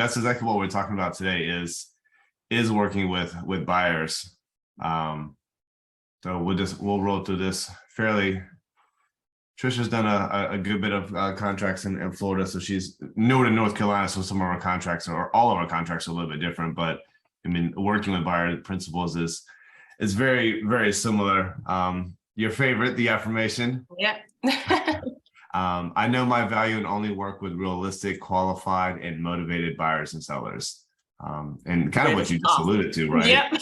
that's exactly what we're talking about today is working with buyers. So we'll roll through this fairly. Trisha's done a good bit of contracts in Florida, so she's newer to North Carolina. So some of our contracts or all of our contracts are a little bit different, but I mean, working with buyer principles is very, very similar. Your favorite, the affirmation. Yeah. I know my value and only work with realistic, qualified, and motivated buyers and sellers. And kind of what you just alluded to, right? Yep.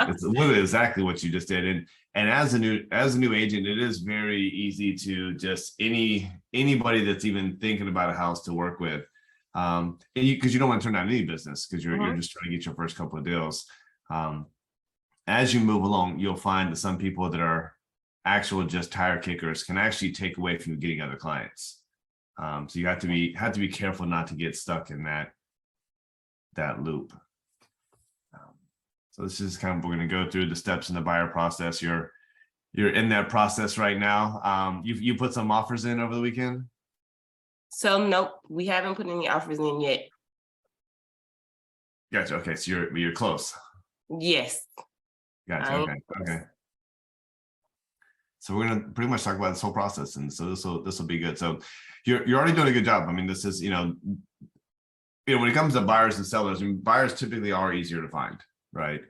It's literally exactly what you just did. And as a new agent, it is very easy to just anybody that's even thinking about a house to work with. And because you don't want to turn down any business because you're just trying to get your first couple of deals. As you move along, you'll find that some people that are actual just tire kickers can actually take away from you getting other clients. So you have to be careful not to get stuck in that loop. So this is kind of, we're going to go through the steps in the buyer process. You're in that process right now. You put some offers in over the weekend? So nope, we haven't put any offers in yet. Gotcha. Okay, so you're close. Yes. Gotcha. Okay. So we're gonna pretty much talk about this whole process, and so this will be good. So you're already doing a good job. I mean, this is when it comes to buyers and sellers, I mean, buyers typically are easier to find, right?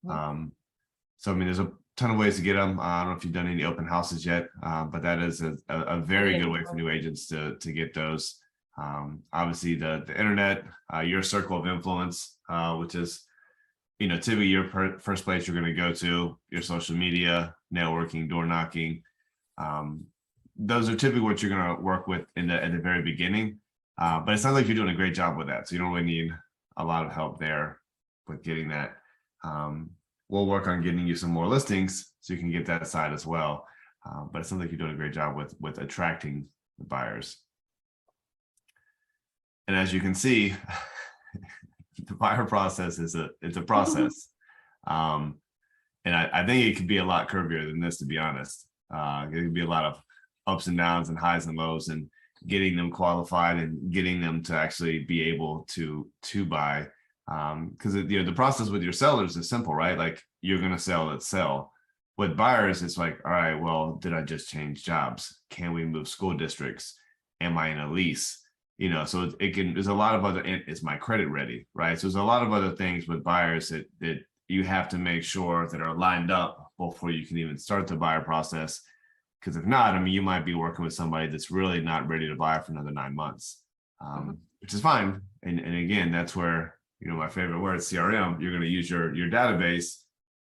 So I mean, there's a ton of ways to get them. I don't know if you've done any open houses yet, but that is a very good way for new agents to get those. Obviously, the internet, your circle of influence, which is typically your first place you're going to go to, your social media, networking, door knocking. Those are typically what you're going to work with at the very beginning. But it sounds like you're doing a great job with that. So you don't really need a lot of help there with getting that. We'll work on getting you some more listings so you can get that side as well. But it sounds like you're doing a great job with attracting the buyers. And as you can see, the buyer process it's a process. And I think it could be a lot curvier than this, to be honest. It could be a lot of ups and downs and highs and lows, and getting them qualified and getting them to actually be able to buy. Because the process with your sellers is simple, right? Like, you're going to sell, let's sell. With buyers, it's like, all right, well, did I just change jobs? Can we move school districts? Am I in a lease? So there's a lot of other, is my credit ready, right? So there's a lot of other things with buyers that you have to make sure that are lined up before you can even start the buyer process. Because if not, I mean, you might be working with somebody that's really not ready to buy for another 9 months, which is fine. And again, that's where, my favorite word, CRM, you're going to use your database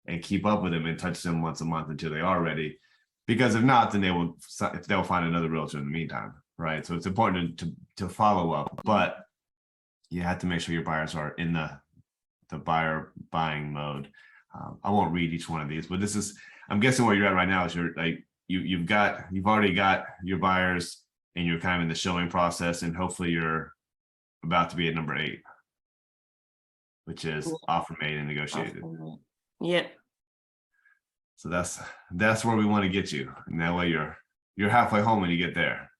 and keep up with them and touch them once a month until they are ready. Because if not, then they'll find another realtor in the meantime, right? So it's important to follow up, but you have to make sure your buyers are in the buyer buying mode. I won't read each one of these, but I'm guessing where you're at right now is you've already got your buyers and you're kind of in the showing process, and hopefully you're about to be at number 8, which is offer made and negotiated. Yep. So that's where we want to get you. And that way you're halfway home when you get there,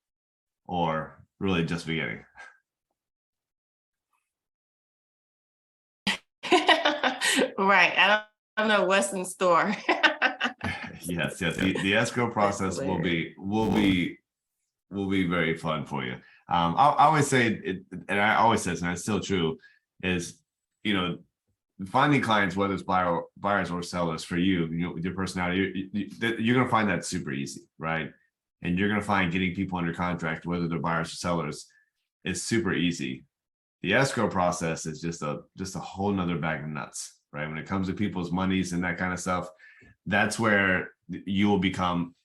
or really just beginning. Right. I don't know what's in store. Yes. The escrow process will be very fun for you. I always say it, and I always say this, and it's still true, is finding clients, whether it's buyers or sellers, for you, with your personality, you're going to find that super easy, right? And you're going to find getting people under contract, whether they're buyers or sellers, is super easy. The escrow process is just a whole nother bag of nuts, right? When it comes to people's monies and that kind of stuff, that's where you will become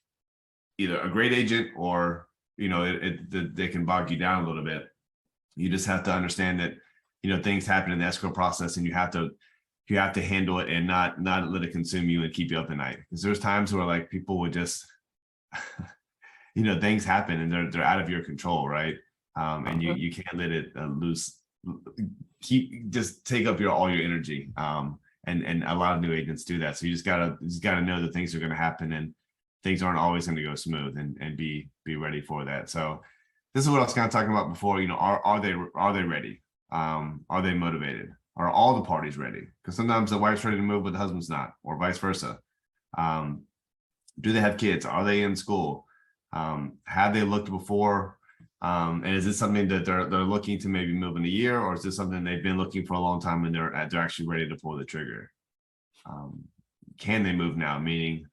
either a great agent or, they can bog you down a little bit. You just have to understand that, things happen in the escrow process, and you have to handle it and not let it consume you and keep you up at night. Because there's times where, like, people would just, things happen and they're out of your control, right? And you can't let it loose. Just take up all your energy. And a lot of new agents do that. So you just gotta know that things are going to happen and things aren't always going to go smooth, and be ready for that. So this is what I was kind of talking about before. Are they ready? Are they motivated? Are all the parties ready? Because sometimes the wife's ready to move, but the husband's not, or vice versa. Do they have kids? Are they in school? Have they looked before? And is this something that they're looking to maybe move in a year, or is this something they've been looking for a long time and they're actually ready to pull the trigger? Can they move now? Meaning,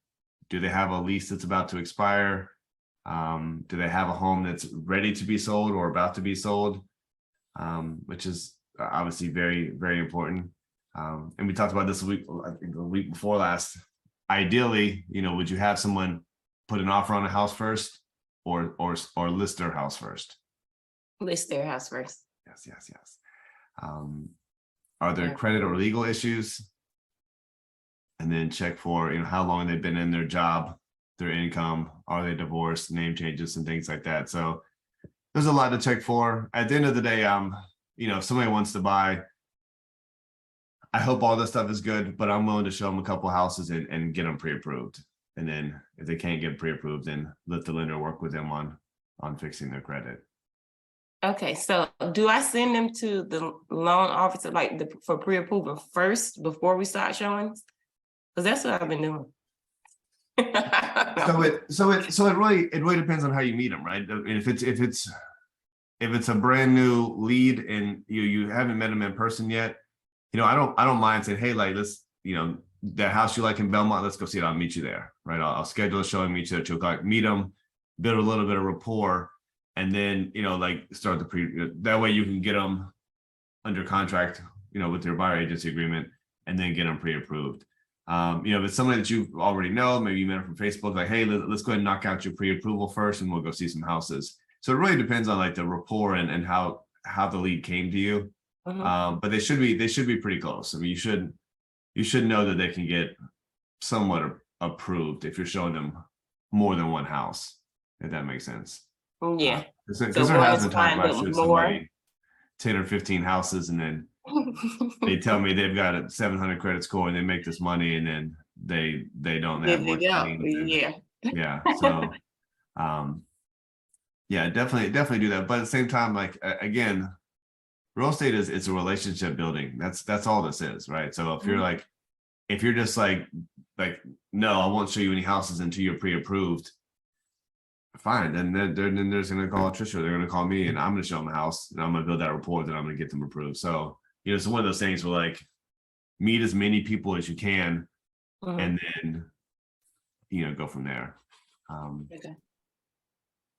do they have a lease that's about to expire? Do they have a home that's ready to be sold or about to be sold? Which is obviously very, very important. And we talked about this week, I think the week before last. Ideally, would you have someone put an offer on a house first, or list their house first? List their house first. Yes. Are there Yeah. credit or legal issues? And then check for, how long they've been in their job, their income, are they divorced, name changes and things like that. So there's a lot to check for. At the end of the day, if somebody wants to buy, I hope all this stuff is good, but I'm willing to show them a couple houses and get them pre-approved. And then if they can't get pre-approved, then let the lender work with them on fixing their credit. Okay, so do I send them to the loan officer for pre-approval first before we start showing? Because that's what I've been doing. So it really depends on how you meet them, right? I mean, if it's a brand new lead and you haven't met them in person yet, I don't mind saying, hey, like, let's, that house you like in Belmont, let's go see it. I'll meet you there, right? I'll schedule a showing, meet you at 2:00, meet them, build a little bit of rapport, and then start that way you can get them under contract, with your buyer agency agreement, and then get them pre-approved. If it's somebody that you already know, maybe you met them from Facebook, like, hey, let's go ahead and knock out your pre-approval first, and we'll go see some houses. So it really depends on the rapport and how the lead came to you. Mhm. But they should be pretty close. I mean, you should know that they can get somewhat approved if you're showing them more than one house, if that makes sense. Yeah. Because So there one has is been times fine, where I but show more. somebody 10 or 15 houses, and then they tell me they've got a 700 credit score and they make this money, and then they don't have much money. Yeah. Yeah. So yeah, definitely do that. But at the same time, again, real estate it's a relationship building. That's all this is, right? So if you're just like, no, I won't show you any houses until you're pre-approved, fine. Then they're just gonna call Trisha, they're gonna call me, and I'm gonna show them a house, and I'm gonna build that rapport, then I'm gonna get them approved. So it's one of those things where meet as many people as you can, Mhm. and then go from there. Okay.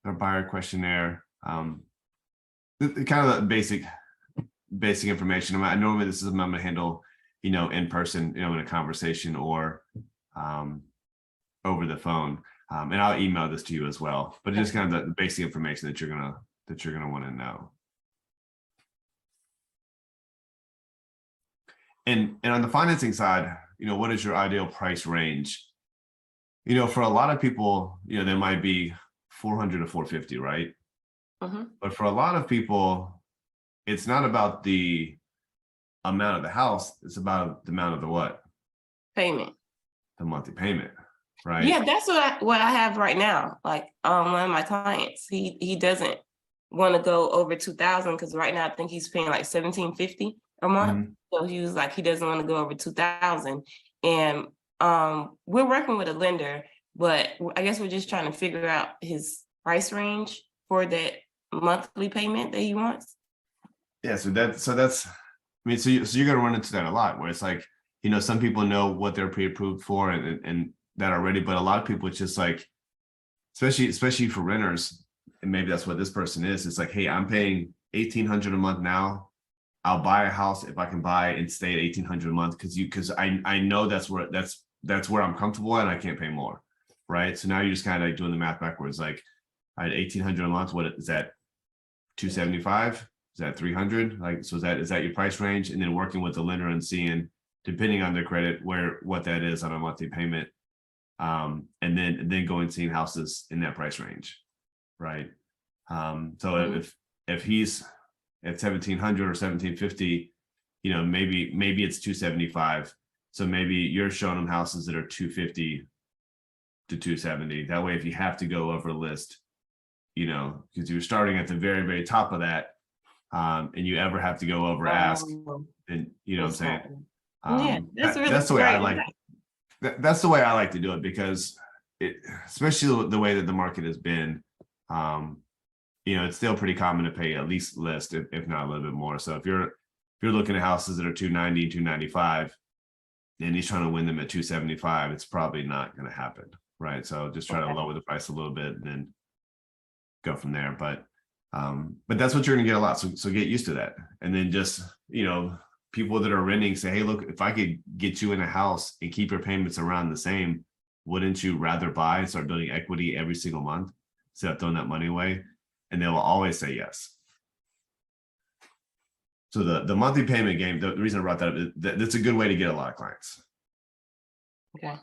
Our buyer questionnaire, the kind of the basic information. Normally this is something I'm gonna handle, in person, in a conversation, or over the phone. And I'll email this to you as well, but just kind of the basic information that you're gonna want to know. And on the financing side, what is your ideal price range? For a lot of people, there might be 400 to 450, right? Mhm. But for a lot of people, it's not about the amount of the house, it's about the amount of the what? Payment. The monthly payment, right? Yeah, that's what I have right now. Like one of my clients, he doesn't want to go over 2,000 because right now I think he's paying like 1,750 a month. Mhm. So he was like, he doesn't want to go over 2,000. And we're working with a lender, but I guess we're just trying to figure out his price range for that monthly payment that he wants. Yeah, so that's, I mean, so you're gonna run into that a lot, where it's like, some people know what they're pre-approved for and that are ready, but a lot of people, it's just like, especially for renters, and maybe that's what this person is. It's like, hey, I'm paying $1,800 a month now. I'll buy a house if I can buy and stay at $1,800 a month because I know that's where I'm comfortable and I can't pay more, right? So now you're just kind of doing the math backwards. Like, I had $1,800 a month. What is that? 275? Is that 300? So is that your price range? And then working with the lender and seeing, depending on their credit, what that is on a monthly payment. And then going and seeing houses in that price range, right? So if he's at 1,700 or 1,750, maybe it's 275. So maybe you're showing them houses that are 250 to 270. That way, if you have to go over list, because you're starting at the very, very top of that, and you ever have to go over ask, Um, then you know what I'm saying. Yeah, that's really That's the way I great. like. That's the way I like to do it because it, especially the way that the market has been, you know, it's still pretty common to pay at least list, if not a little bit more. So if you're looking at houses that are 290, 295, and he's trying to win them at 275, it's probably not going to happen, right? So just try to Okay. lower the price a little bit and then go from there. But that's what you're going to get a lot. So get used to that, and then just, you know, people that are renting say, hey, look, if I could get you in a house and keep your payments around the same, wouldn't you rather buy and start building equity every single month instead of throwing that money away? And they will always say yes. So the monthly payment game, the reason I brought that up is that's a good way to get a lot of clients. Okay.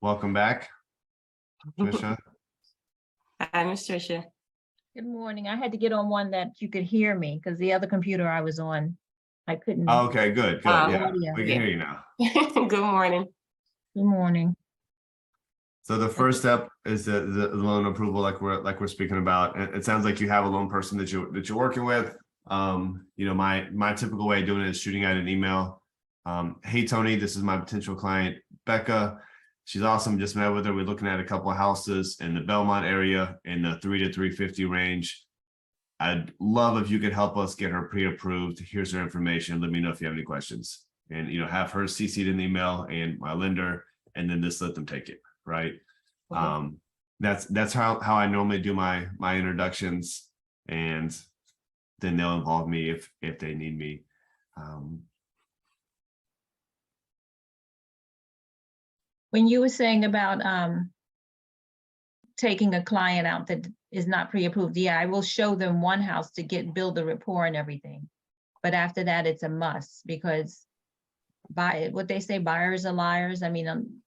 Welcome back, Trisha. Hi, Miss Tricia. Good morning. I had to get on one that you could hear me because the other computer I was on, I couldn't. Oh, okay, good. Yeah, audio. we can hear you now. Good morning. Good morning. So the first step is the loan approval, like we're speaking about. It sounds like you have a loan person that you're working with. You know, my typical way of doing it is shooting out an email. Hey Tony, this is my potential client, Becca. She's awesome. Just met with her. We're looking at a couple of houses in the Belmont area in the 3 to 350 range. I'd love if you could help us get her pre-approved. Here's her information. Let me know if you have any questions. And, you know, have her CC'd in the email and my lender, and then just let them take it, right? Okay. That's how I normally do my introductions, and then they'll involve me if they need me. When you were saying about taking a client out that is not pre-approved, yeah, I will show them one house to build the rapport and everything. But after that, it's a must because what they say, buyers are liars. I mean,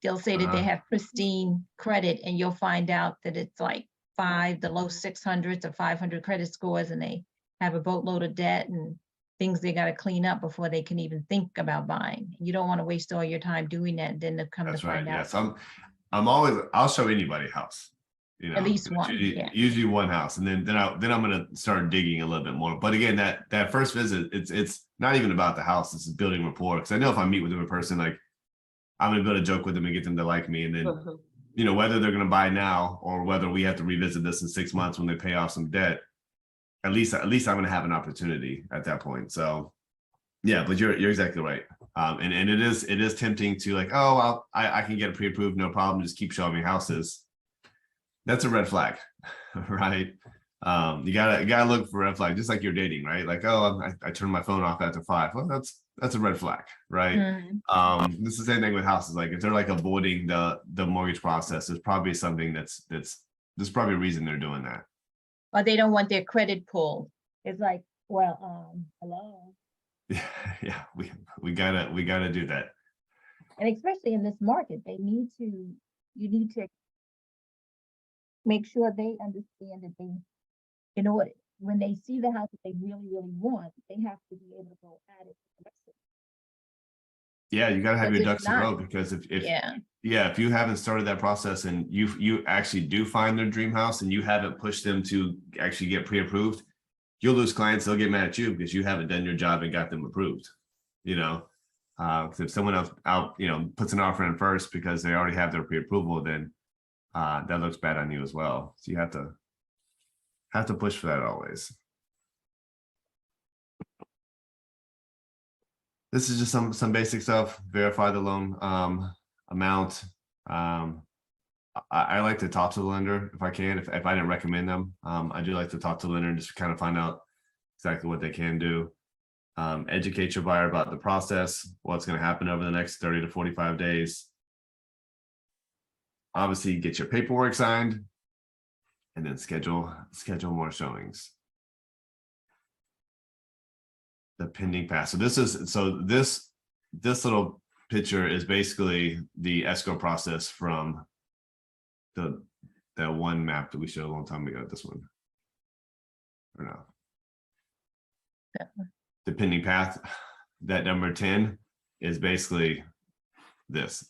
they'll say that they have pristine credit and you'll find out that it's like the low 600s or 500 credit scores, and they have a boatload of debt and things they got to clean up before they can even think about buying. You don't want to waste all your time doing that and then to come That's to right. find out. Yes, I'll show anybody a house. You know, At least one, usually one house, and then I'm gonna start digging a little bit more. But again, that first visit, it's not even about the house. It's building rapport. Because I know if I meet with them in person, like I'm gonna build a joke with them and get them to like me, and then you know, whether they're gonna buy now or whether we have to revisit this in 6 months when they pay off some debt, at least I'm gonna have an opportunity at that point. So yeah, but you're exactly right. And it is tempting to like, oh well, I can get it pre-approved, no problem, just keep showing me houses. That's a red flag, right? You gotta look for red flag, just like you're dating, right? Like, oh, I turned my phone off after 5. Well, that's a red flag, right? Mhm. This is the same thing with houses. Like if they're like avoiding the mortgage process, there's probably something there's probably a reason they're doing that. Or they don't want their credit pulled. It's like, well, hello. Yeah, we gotta do that. And especially in this market, you need to make sure they understand that in order, when they see the house that they really, really want, they have to be able to go at it. Yeah, you gotta have Because your if ducks in a row, not, because if yeah, if you haven't started that process and you actually do find their dream house and you haven't pushed them to actually get pre-approved, you'll lose clients. They'll get mad at you because you haven't done your job and got them approved. You know, because if someone else puts an offer in first because they already have their pre-approval, then that looks bad on you as well. So you have to push for that always. This is just some basic stuff. Verify the loan amount. I like to talk to the lender if I can. If I didn't recommend them, I do like to talk to the lender and just kind of find out exactly what they can do. Educate your buyer about the process, what's going to happen over the next 30 to 45 days. Obviously, get your paperwork signed, and then schedule more showings. The pending pass. So this little picture is basically the escrow process from that one map that we showed a long time ago. This one, or no? The pending path, that number 10 is basically this.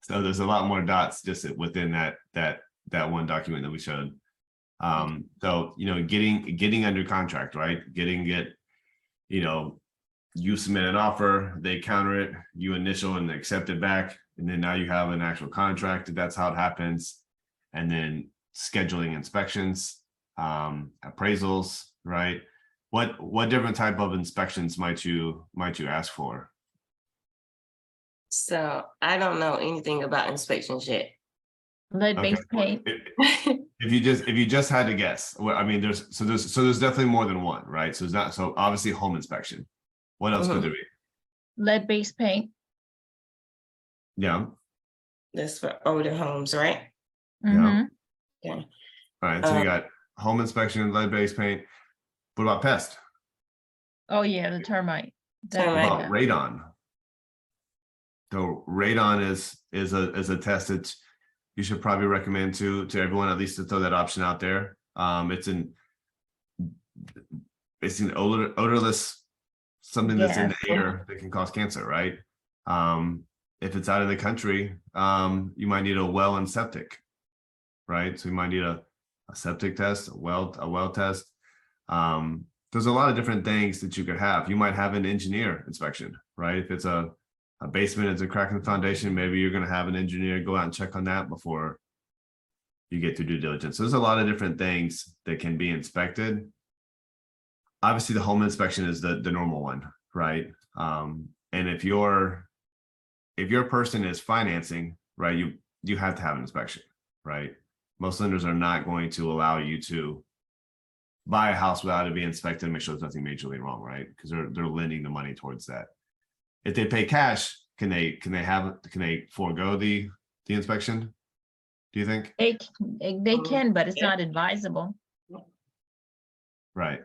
So there's a lot more dots just within that one document that we showed. So, getting under contract, right? You submit an offer, they counter it, you initial and accept it back, and then now you have an actual contract. That's how it happens. And then scheduling inspections, appraisals, right? What different type of inspections might you ask for? So I don't know anything about inspections yet. Lead-based Okay. paint, If you just had to guess, well, I mean, there's definitely more than one, right? So obviously home inspection. What else could there be? lead-based paint. Yeah, That's for older homes, right? Mhm. all right. So you Um, got home inspection, lead-based paint. What about pest? Oh, yeah, the termite. What Termite. about radon? So radon is a test that you should probably recommend to everyone, at least to throw that option out there. It's an odorless, something that's in the Gas. air that can cause cancer, right? If it's out of the country, you might need a well and septic, right? So you might need a septic test, a well test. There's a lot of different things that you could have. You might have an engineer inspection, right? If it's a basement, it's a crack in the foundation, maybe you're going to have an engineer go out and check on that before you get through due diligence. So there's a lot of different things that can be inspected. Obviously, the home inspection is the normal one, right? And if your person is financing, right, you have to have an inspection, right? Most lenders are not going to allow you to buy a house without it being inspected and make sure there's nothing majorly wrong, right? Because they're lending the money towards that. If they pay cash, can they forego the inspection? Do you think? They can, but it's Yeah. not advisable. Right.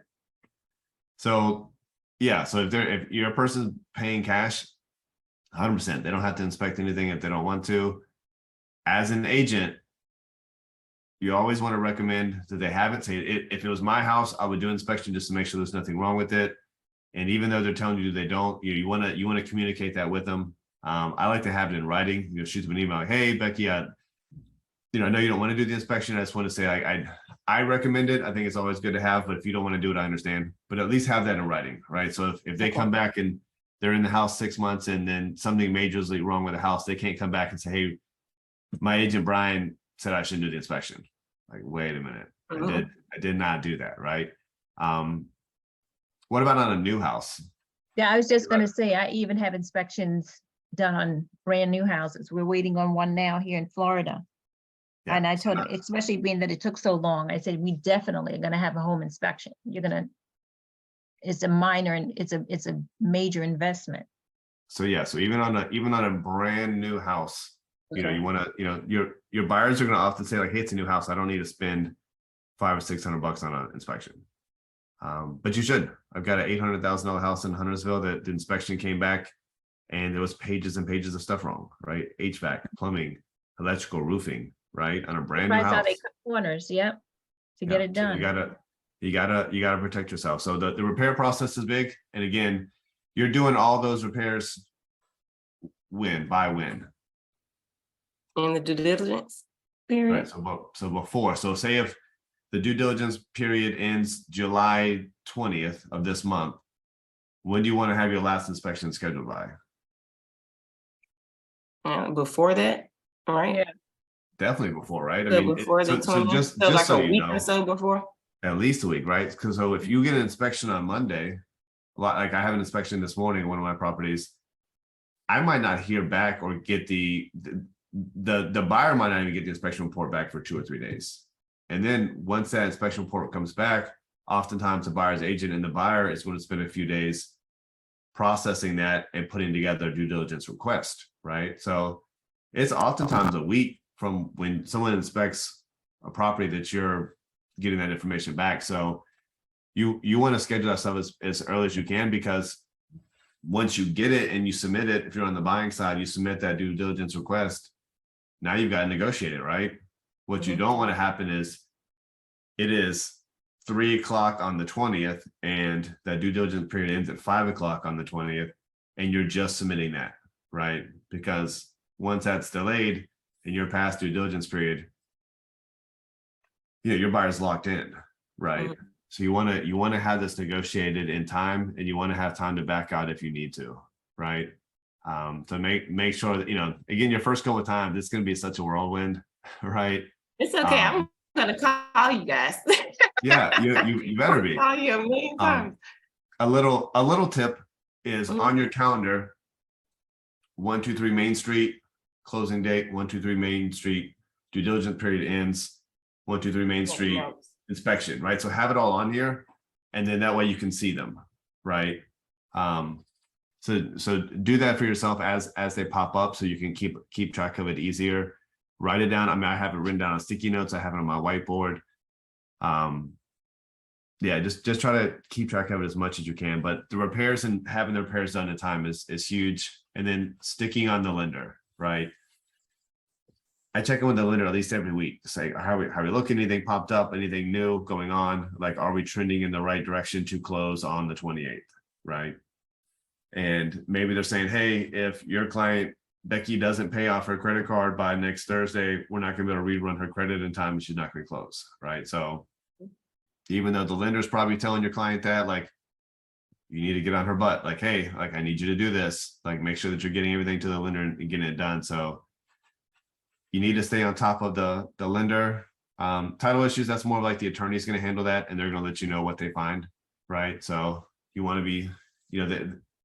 So yeah, so if your person's paying cash, 100%, they don't have to inspect anything if they don't want to. As an agent, you always want to recommend that they have it. Say, if it was my house, I would do inspection just to make sure there's nothing wrong with it. And even though they're telling you they don't, you want to communicate that with them. I like to have it in writing. Shoot them an email, like, hey Becky, I know you don't want to do the inspection. I just want to say I recommend it. I think it's always good to have, but if you don't want to do it, I understand. But at least have that in writing, right? So if they come back and they're in the house 6 months and then something majorly wrong with the house, they can't come back and say, hey, my agent Brian said I shouldn't do the inspection. Like, wait a minute, I did not do that, right? What about on a new house? Yeah, I was just gonna say, I even have inspections done on brand new houses. We're waiting on one now here in Florida. Yeah, And I so told, especially being that it took so long, I said, we definitely are gonna have a home inspection. It's a minor and it's a major investment. So yeah, so even on a brand new house, Okay. you want to, your buyers are going to often say like, hey, it's a new house, I don't need to spend $500 or $600 on an inspection. But you should. I've got an $800,000 house in Huntersville that the inspection came back and there was pages and pages of stuff wrong, right? HVAC, plumbing, electrical, roofing, right? On a brand new Surprised how house. they cut corners, yep, to get Yeah, it so done. you gotta protect yourself. So the repair process is big. And again, you're doing all those repairs by when? In the due diligence Right. period. So before, so say if the due diligence period ends July 20th of this month, when do you want to have your last inspection scheduled by? Before that, right? Yeah. Definitely before, right? I So mean, before the 20th, just like so a you week know, or so before. at least a week, right? Because so if you get an inspection on Monday, like I have an inspection this morning on one of my properties, I might not hear back or get the buyer might not even get the inspection report back for 2 or 3 days. And then once that inspection report comes back, oftentimes the buyer's agent and the buyer is going to spend a few days processing that and putting together a due diligence request, right? So it's oftentimes a week from when someone inspects a property that you're getting that information back. So you want to schedule that stuff as early as you can, because once you get it and you submit it, if you're on the buying side, you submit that due diligence request. Now you've got to negotiate it, right? What you don't want to happen is it is 3 o'clock on the 20th and that due diligence period ends at 5 o'clock on the 20th and you're just submitting that, right? Because once that's delayed and you're past due diligence period, your buyer's locked in, right? Mhm. So you want to have this negotiated in time, and you want to have time to back out if you need to, right? So make sure that, again, your first couple of times, it's going to be such a whirlwind, right? It's okay. I'm Um, gonna call you guys. yeah, you better be. Call you a million times. A little tip is Mhm. on your calendar, 123 Main Street, closing date, 123 Main Street, due diligence period ends, 123 Main Street, inspection, right? So have it all on here, and then that way you can see them, right? So do that for yourself as they pop up, so you can keep track of it easier. Write it down. I mean, I have it written down on sticky notes. I have it on my whiteboard. Yeah, just try to keep track of it as much as you can. But the repairs and having the repairs done in time is huge. And then sticking on the lender, right? I check in with the lender at least every week to say, how are we looking? Anything popped up? Anything new going on? Like, are we trending in the right direction to close on the 28th, right? And maybe they're saying, hey, if your client Becky doesn't pay off her credit card by next Thursday, we're not going to be able to rerun her credit in time, and she's not going to close, right? So even though the lender's probably telling your client that, like, you need to get on her butt, like, hey, like, I need you to do this, like, make sure that you're getting everything to the lender and getting it done. So you need to stay on top of the lender. Title issues, that's more like the attorney's going to handle that, and they're going to let you know what they find, right? So you want to be,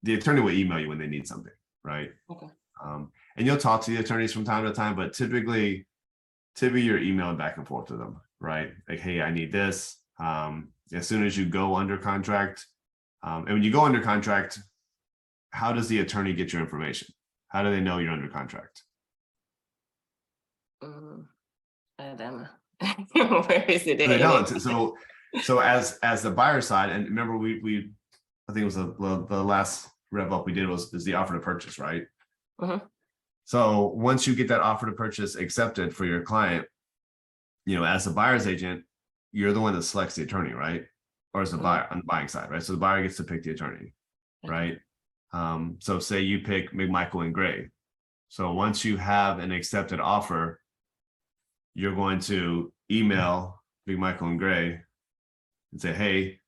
the attorney will email you when they need something, right? Okay. And you'll talk to the attorneys from time to time, but typically you're emailing back and forth with them, right? Like, hey, I need this. As soon as you go under contract, and when you go under contract, how does the attorney get your information? How do they know you're under contract? I don't know. Where is it? They don't. So as the buyer side, and remember we I think it was the last rev up we did is the offer to purchase, right? Mhm. So once you get that offer to purchase accepted for your client, as the buyer's agent, you're the one that selects the attorney, right? Or as the buyer on the buying side, right? So the buyer gets to pick the attorney, right? So say you pick McMichael and Gray. So once you have an accepted offer, you're going to email McMichael and Gray and say, hey,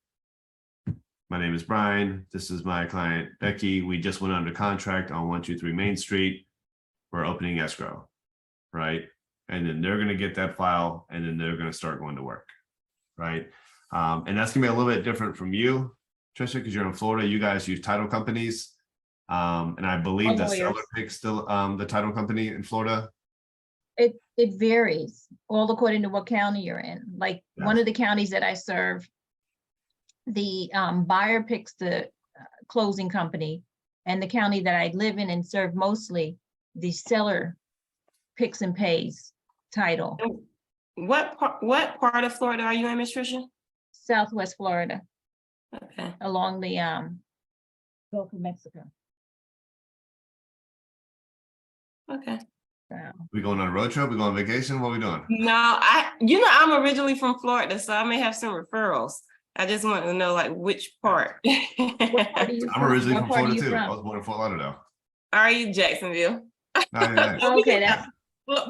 my name is Brian. This is my client, Becky. We just went under contract on 123 Main Street. We're opening escrow, right? And then they're going to get that file, and then they're going to start going to work, right? And that's going to be a little bit different from you, Trisha, because you're in Florida. You guys use title companies. And I believe the seller picks the title company in Florida. It varies, all according to what county you're in. Like one of the counties that I serve, the buyer picks the closing company, and the county that I live in and serve mostly, the seller picks and pays title. What part of Florida are you in, Ms. Tricia? Southwest Florida, Okay. along the Gulf of Mexico. Okay. So We going on a road trip? We going on vacation? What are we doing? No, I'm originally from Florida, so I may have some referrals. I just want to know like which part. I'm originally from Florida too. I was born in Fort Lauderdale. Are you Jacksonville? 99. okay,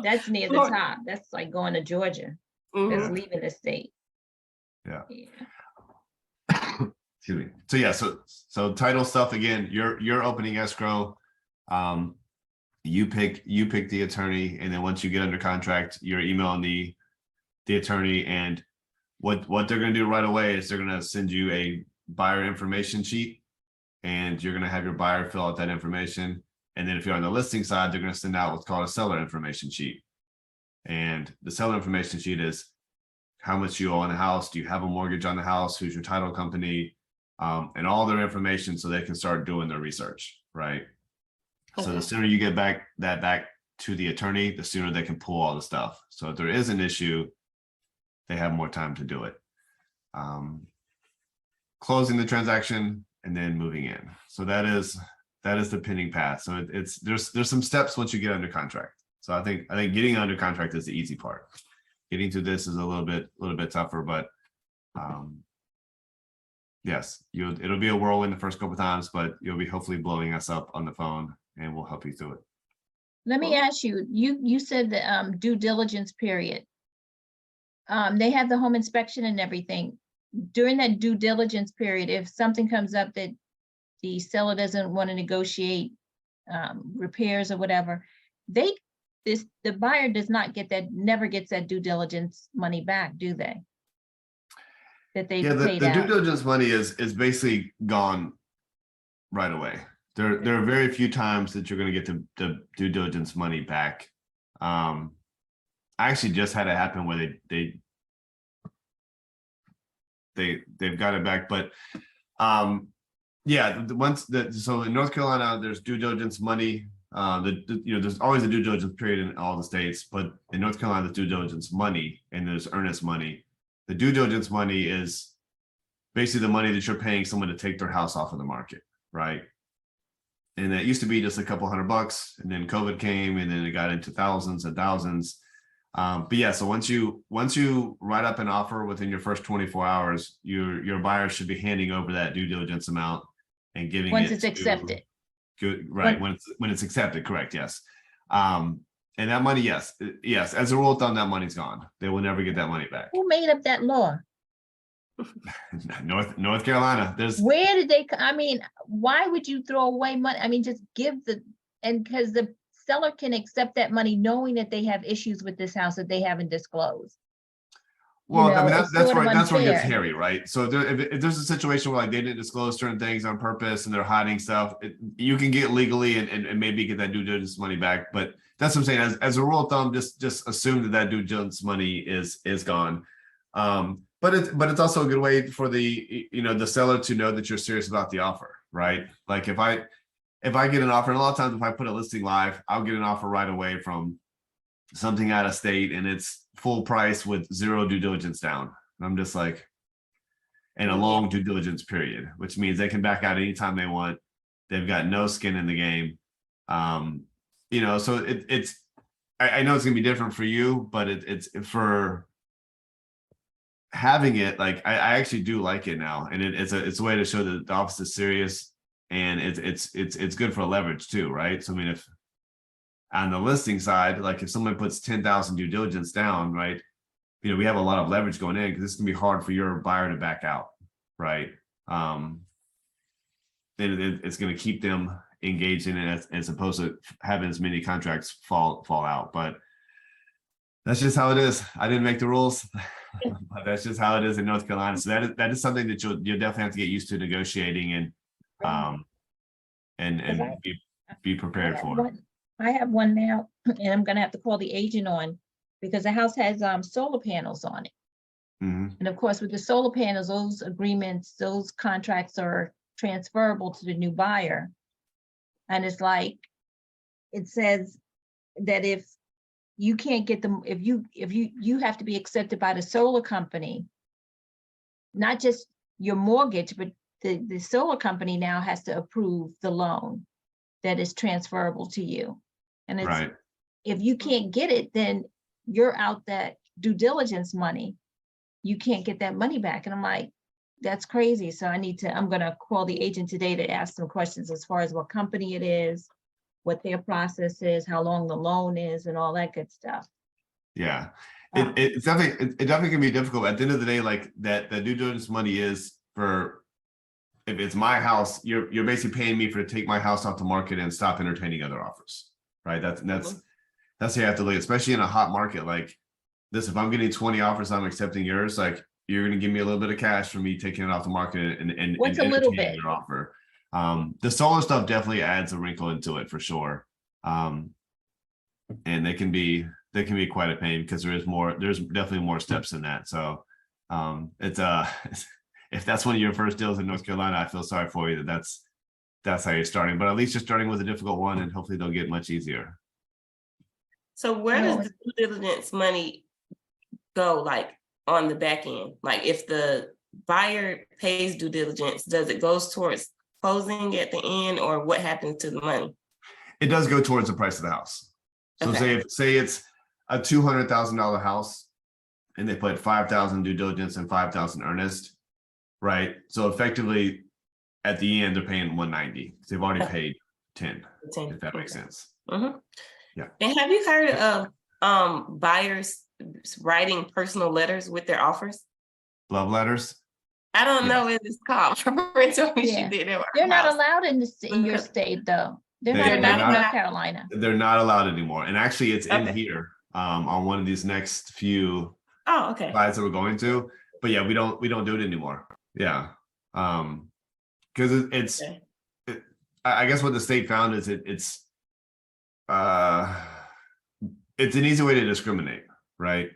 that's near the top. That's like going to Georgia. That's Mhm. leaving the state. Yeah. Excuse me. So yeah, so title stuff again. You're opening escrow. You pick the attorney, and then once you get under contract, you're emailing the attorney. And what they're going to do right away is they're going to send you a buyer information sheet, and you're going to have your buyer fill out that information. And then if you're on the listing side, they're going to send out what's called a seller information sheet. And the seller information sheet is how much you owe on the house. Do you have a mortgage on the house? Who's your title company? And all their information, so they can start doing their research, right? So the sooner you get back to the attorney, the sooner they can pull all the stuff. So if there is an issue, they have more time to do it. Closing the transaction and then moving in. So that is the pending path. So there's some steps once you get under contract. So I think getting under contract is the easy part. Getting to this is a little bit tougher, but yes, it'll be a whirlwind the first couple of times, but you'll be hopefully blowing us up on the phone, and we'll help you through it. Let me ask you, you said the due diligence period. they have the home inspection and everything. During that due diligence period, if something comes up that the seller doesn't want to negotiate repairs or whatever, the buyer does not get that, never gets that due diligence money back, do they? That they Yeah, the paid due out. diligence money is basically gone right away. There are very few times that you're going to get the due diligence money back. I actually just had it happen where they've got it back, but yeah, so in North Carolina there's due diligence money. There's always a due diligence period in all the states, but in North Carolina there's due diligence money and there's earnest money. The due diligence money is basically the money that you're paying someone to take their house off of the market, right? And that used to be just a couple $100, and then COVID came, and then it got into thousands and thousands. But yeah, so once you write up an offer within your first 24 hours, your buyer should be handing over that due diligence amount and giving Once it it's accepted. Good, right? When it's accepted, correct? Yes. And that money, yes, as a rule of thumb, that money's gone. They will never get that money back. Who made up that law? North Carolina. Where did they, I mean, why would you throw away money? I mean, just give and because the seller can accept that money knowing that they have issues with this house that they haven't disclosed. Well, I mean, it's that's sort of where it gets unfair. hairy, right? So if there's a situation where like they didn't disclose certain things on purpose and they're hiding stuff, you can get legally and maybe get that due diligence money back. But that's what I'm saying. As a rule of thumb, just assume that due diligence money is gone. But it's also a good way for the seller to know that you're serious about the offer, right? Like if I get an offer, and a lot of times if I put a listing live, I'll get an offer right away from something out of state and it's full price with zero due diligence down. And I'm just like, and a long due diligence period, which means they can back out anytime they want. They've got no skin in the game. So it's I know it's gonna be different for you, but it's for having it, like I actually do like it now, and it's a way to show that the office is serious, and it's good for leverage too, right? So I mean, if on the listing side, like if someone puts 10,000 due diligence down, right? We have a lot of leverage going in because this can be hard for your buyer to back out, right? It's going to keep them engaged in it as opposed to having as many contracts fall out. But that's just how it is. I didn't make the rules, but that's just how it is in North Carolina. So that is something that you'll definitely have to get used to negotiating and be prepared for. I have one now, and I'm gonna have to call the agent on because the house has solar panels on it. Mhm. And of course, with the solar panels, those agreements, those contracts are transferable to the new buyer. And it's like, it says that if you can't get them, if you have to be accepted by the solar company, not just your mortgage, but the solar company now has to approve the loan that is transferable to you. And it's, Right. if you can't get it, then you're out that due diligence money. You can't get that money back. And I'm like, that's crazy. So I'm gonna call the agent today to ask some questions as far as what company it is, what their process is, how long the loan is, and all that good stuff. Yeah. It definitely can be difficult. At the end of the day, like that due diligence money is for, if it's my house, you're basically paying me to take my house off the market and stop entertaining other offers, right? That's how you have to look, especially in a hot market like this. If I'm getting 20 offers, I'm accepting yours. Like you're going to give me a little bit of cash for me taking it off the market and What's a little entertaining bit? your offer. The solar stuff definitely adds a wrinkle into it for sure. And they can be quite a pain because there's definitely more steps in that. So it's if that's one of your first deals in North Carolina, I feel sorry for you that's how you're starting, but at least you're starting with a difficult one and hopefully they'll get much easier. So where does the due diligence money go, like on the back end? Like if the buyer pays due diligence, does it goes towards closing at the end, or what happens to the money? It does go towards the price of the house. So Okay. say it's a $200,000 house and they put 5,000 due diligence and 5,000 earnest, right? So effectively at the end, they're paying 190. They've already paid 10, if that makes sense. Mm-hmm. Yeah. And have you heard of buyers writing personal letters with their offers? Love letters. I don't Yes. know what it's called. My friend told me she Yeah. did it. at They're her not house. allowed in your Because- state, though. They're They're not allowed in not. North Carolina. They're not allowed anymore. And actually it's in Okay. here on one of these next few Oh, okay. slides that we're going to. But yeah, we don't do it anymore. Yeah. Because it's Okay. I guess what the state found is it's an easy way to discriminate, right?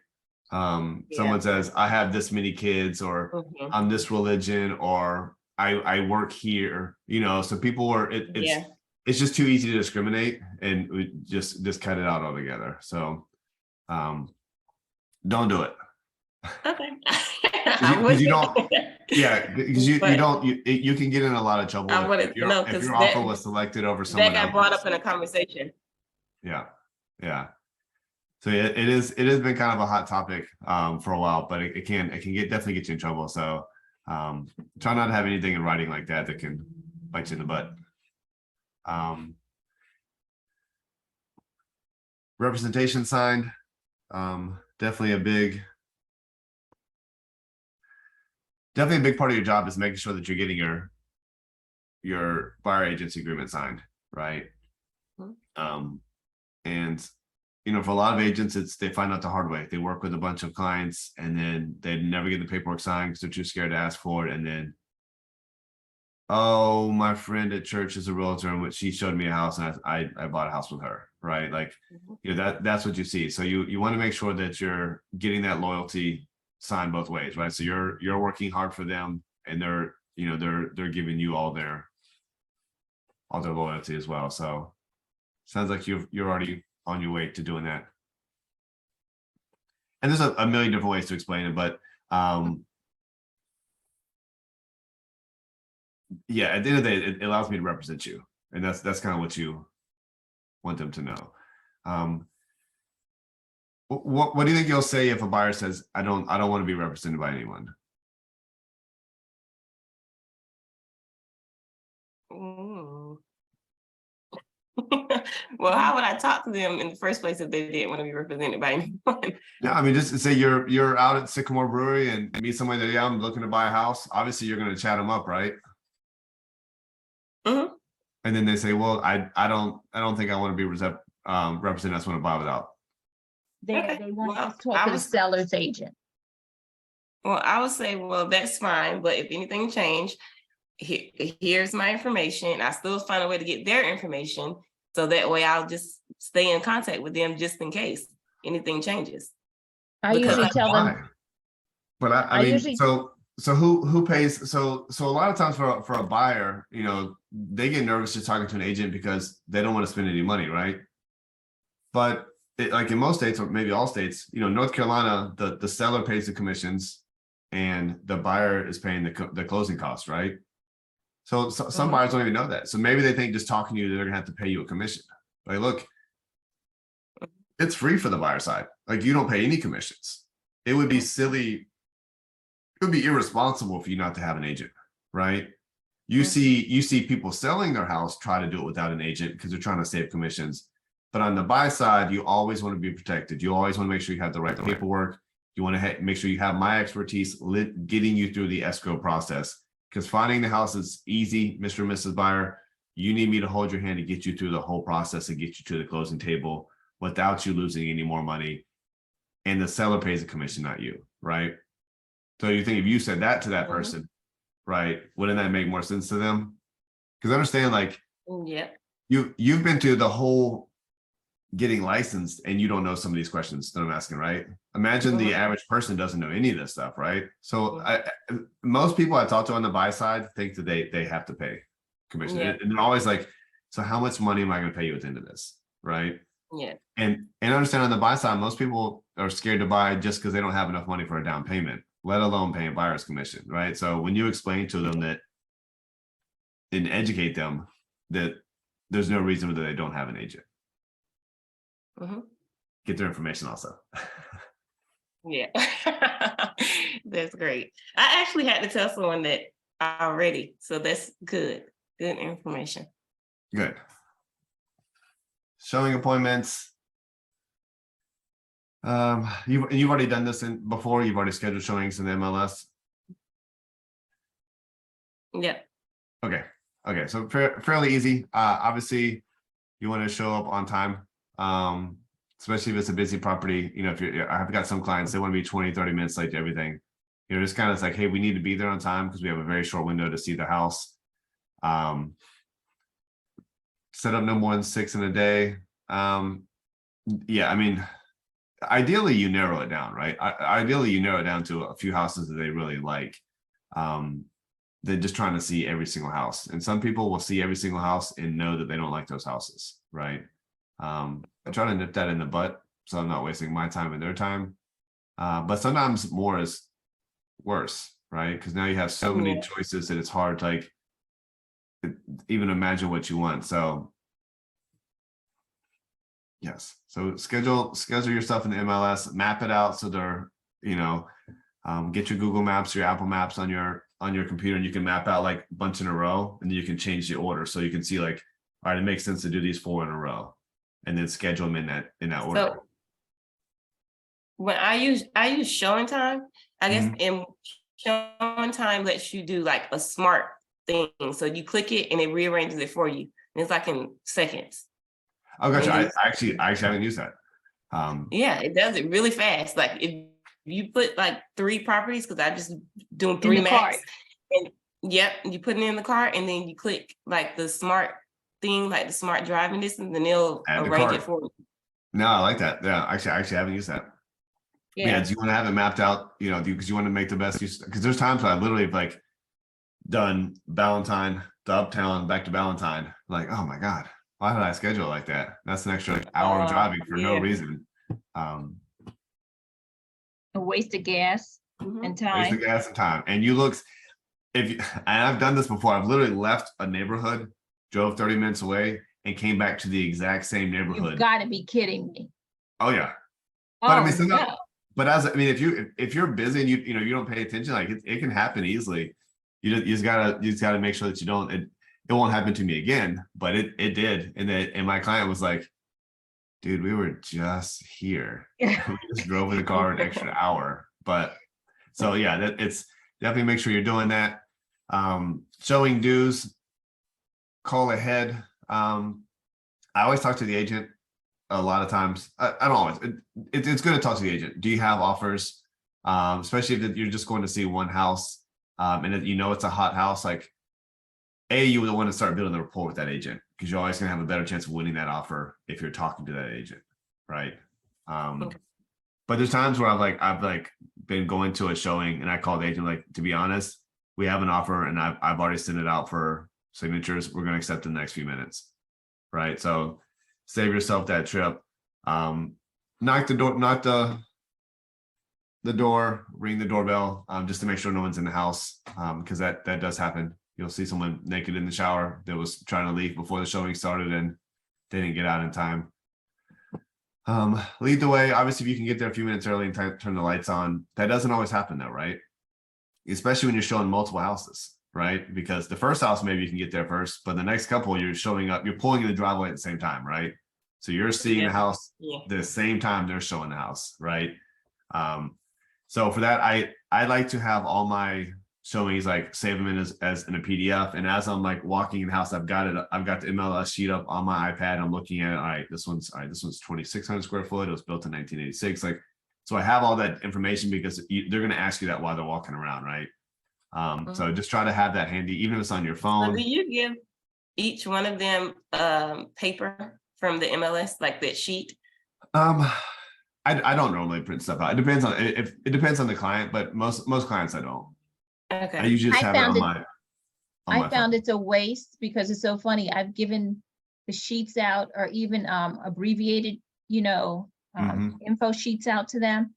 Someone says, I have this many kids, or Mhm. I'm this religion, or I work here, so people are Yeah. it's just too easy to discriminate, and we just cut it out altogether. So don't do it. Okay. Because you don't, yeah, because you But- don't, you can get in a lot of trouble I wanted if to know, if 'cause your that- offer was selected over someone That got brought else's. up in a conversation. Yeah, yeah. So it has been kind of a hot topic for a while, but it can definitely get you in trouble. So try not to have anything in writing like that that can bite you in the butt. Representation signed, definitely a big part of your job is making sure that you're getting your buyer agency agreement signed, right? Mhm. And for a lot of agents, they find out the hard way. They work with a bunch of clients and then they never get the paperwork signed because they're too scared to ask for it. And then, oh, my friend at church is a realtor, in which she showed me a house, and I bought a house with her, right? Like, Mhm. that's what you see. So you want to make sure that you're getting that loyalty signed both ways, right? So you're working hard for them, and they're giving you all their loyalty as well. So sounds like you're already on your way to doing that. And there's a million different ways to explain it, but yeah, at the end of the day, it allows me to represent you, and that's kind of what you want them to know. What do you think you'll say if a buyer says, I don't want to be represented by anyone? Mm. Well, how would I talk to them in the first place if they didn't want to be represented by anyone? Yeah, I mean, just to say you're out at Sycamore Brewery and meet somebody that, yeah, I'm looking to buy a house. Obviously, you're going to chat them up, right? Mhm. And then they say, well, I don't think I want to be represented. I just want to buy without. Okay, They want well, us to talk I to the was- seller's agent. Well, I would say, well, that's fine, but if anything changed, here's my information. I still find a way to get their information, so that way I'll just stay in contact with them just in case anything changes. I Because usually I- tell them, Why? But I I mean, usually- so who pays? So a lot of times for a buyer, they get nervous just talking to an agent because they don't want to spend any money, right? But like in most states, or maybe all states, North Carolina, the seller pays the commissions and the buyer is paying the closing costs, right? So some Mhm. buyers don't even know that. So maybe they think just talking to you, they're gonna have to pay you a commission. Like, look, it's free for the buyer side. Like, you don't pay any commissions. It would be silly. It would be irresponsible for you not to have an agent, right? You Mhm. see people selling their house try to do it without an agent because they're trying to save commissions. But on the buy side, you always want to be protected. You always want to make sure you have the right paperwork. You want to make sure you have my expertise getting you through the escrow process. Because finding the house is easy, Mr. and Mrs. Buyer. You need me to hold your hand to get you through the whole process and get you to the closing table without you losing any more money. And the seller pays a commission, not you, right? So you think if you said that to that Mhm. person, right, wouldn't that make more sense to them? Because understand, like, Yeah. you've been through the whole getting licensed and you don't know some of these questions that I'm asking, right? Imagine the Mhm. average person doesn't know any of this stuff, right? So most people I talk to on the buy side think that they have to pay commission. Yeah. And they're always like, so how much money am I going to pay you at the end of this, right? Yeah. And understand on the buy side, most people are scared to buy just because they don't have enough money for a down payment, let alone paying buyer's commission, right? So when you explain to them that and educate them that there's no reason that they don't have an agent, Mhm. get their information also. Yeah. That's great. I actually had to tell someone that already, so that's good. Good information. Good. Showing appointments. You've already done this before. You've already scheduled showings in the MLS. Yeah, Okay. Okay. So fairly easy. Obviously, you want to show up on time. Especially if it's a busy property. You know, if you're, I've got some clients, they want to be 20, 30 minutes late to everything. You know, just kind of like, hey, we need to be there on time because we have a very short window to see the house. Set up no more than 6 in a day. Yeah, I mean, ideally you narrow it down, right? Ideally you narrow it down to a few houses that they really like. They're just trying to see every single house. And some people will see every single house and know that they don't like those houses, right? I try to nip that in the butt so I'm not wasting my time and their time. But sometimes more is worse, right? Because now you have so many Yeah. choices that it's hard to like even imagine what you want. So yes, so schedule your stuff in the MLS, map it out so they're, you know, get your Google Maps, your Apple Maps on your computer, and you can map out like a bunch in a row, and then you can change the order so you can see like, all right, it makes sense to do these 4 in a row, and then schedule them in that order. so when I use showing time, I guess, and showing time lets you do like a smart thing. So you click it and it rearranges it for you. And it's like in seconds. Oh, gotcha. Mhm. I actually haven't used that. Yeah, it does it really fast. Like if you put like 3 properties, because I just doing In 3 the max. cart. And yep, you put it in the cart and then you click like the smart thing, like the smart driving distance, and it'll Add to arrange cart. it for you. No, I like that. Yeah, actually I haven't used that. Yeah, do you want to have it mapped out, you know, because you want to make the best use, because there's times when I literally have like done Ballantyne to Uptown back to Ballantyne, like, oh my God, why did I schedule it like that? That's an extra like, hour of driving for no Yeah. reason. A waste of gas Mhm. and Waste time. of gas and time. And you look, if you, and I've done this before, I've literally left a neighborhood, drove 30 minutes away, and came back to the exact same You've neighborhood. got to be kidding me. Oh yeah. But I Oh, mean, sometimes, no. but I mean, if you're busy and you know you don't pay attention, like it can happen easily. You just gotta make sure that you don't. It won't happen to me again, but it did, and my client was like, "Dude, we were just here. We just drove in the car an extra hour." But so yeah, it's definitely make sure you're doing that. Showing dues, call ahead. I always talk to the agent. A lot of times, I don't always. It's good to talk to the agent. Do you have offers? Especially if you're just going to see one house, and that you know it's a hot house. Like, you would want to start building the rapport with that agent because you're always going to have a better chance of winning that offer if you're talking to that agent, right? Okay. But there's times where I've been going to a showing and I call the agent like, to be honest, we have an offer and I've already sent it out for signatures. We're going to accept in the next few minutes, right? So save yourself that trip. Knock the door, ring the doorbell, just to make sure no one's in the house, because that does happen. You'll see someone naked in the shower that was trying to leave before the showing started and they didn't get out in time. Lead the way. Obviously, if you can get there a few minutes early and turn the lights on, that doesn't always happen though, right? Especially when you're showing multiple houses, right? Because the first house, maybe you can get there first, but the next couple you're showing up, you're pulling in the driveway at the same time, right? So you're seeing the house the same time they're showing the house, right? So for that, I like to have all my showings, like save them in as in a PDF. And as I'm like walking in the house, I've got the MLS sheet up on my iPad. I'm looking at it. All right, this one's 2,600 square foot. It was built in 1986. Like, so I have all that information because they're going to ask you that while they're walking around, right? So just try to have that handy, even if it's on your So phone. do you give each one of them paper from the MLS, like that sheet? I don't normally print stuff out. It depends on it depends on the client, but most clients I don't. Okay. I usually just I have it on found it- my. I found it's a waste because it's so funny. I've given the sheets out or even abbreviated, info sheets out to them.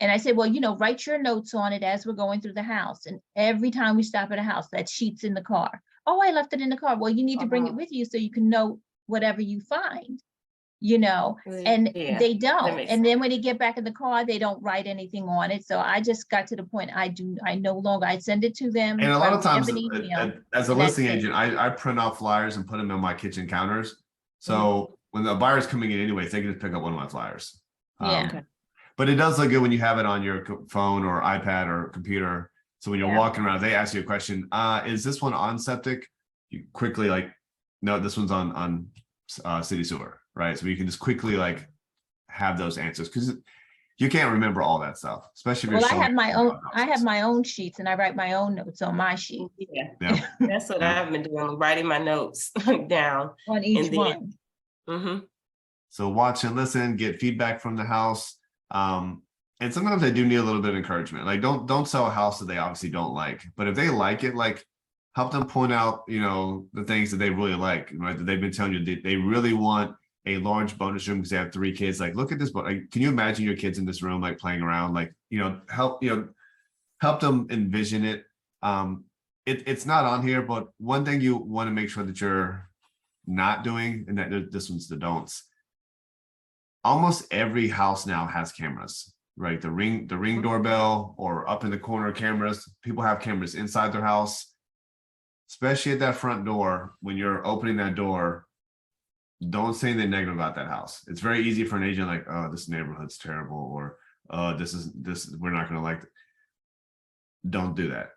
And I said, well, write your notes on it as we're going through the house. And every time we stop at a house, that sheet's in the car. Oh, I left it in the car. Well, you need to bring it with you so you can note whatever you find, and Yeah, they don't. makes And then when they get back in the car, they don't write anything on it. So I just got to the point I no longer, I send it to them. And a lot of by times, an email, as a and that's listing it. agent, I print out flyers and put them on my kitchen counters. So when the buyer's coming in anyways, they can just pick up one of my flyers. Yeah. Okay. But it does look good when you have it on your phone or iPad or computer. So when you're Yeah. walking around, they ask you a question, is this one on septic? You quickly like, no, this one's on city sewer, right? So you can just quickly like have those answers because you can't remember all that stuff, especially if you're Well, showing. I have my own sheets and I write my own notes on my sheet Yeah, Yeah, that's what Yeah. I've been doing, writing my notes down. on each And then- one. hmm so watch and listen, get feedback from the house. And sometimes they do need a little bit of encouragement. Like don't sell a house that they obviously don't like, but if they like it, like help them point out, the things that they really like, right? That they've been telling you they really want a large bonus room because they have 3 kids. Like, look at this, but like, can you imagine your kids in this room, like playing around, like, help them envision it. It's not on here, but one thing you want to make sure that you're not doing, and that this one's the don'ts. Almost every house now has cameras, right? The ring doorbell or up in the corner cameras. People have cameras inside their house, especially at that front door. When you're opening that door, don't say anything negative about that house. It's very easy for an agent like, oh, this neighborhood's terrible, or we're not going to like it. Don't do that.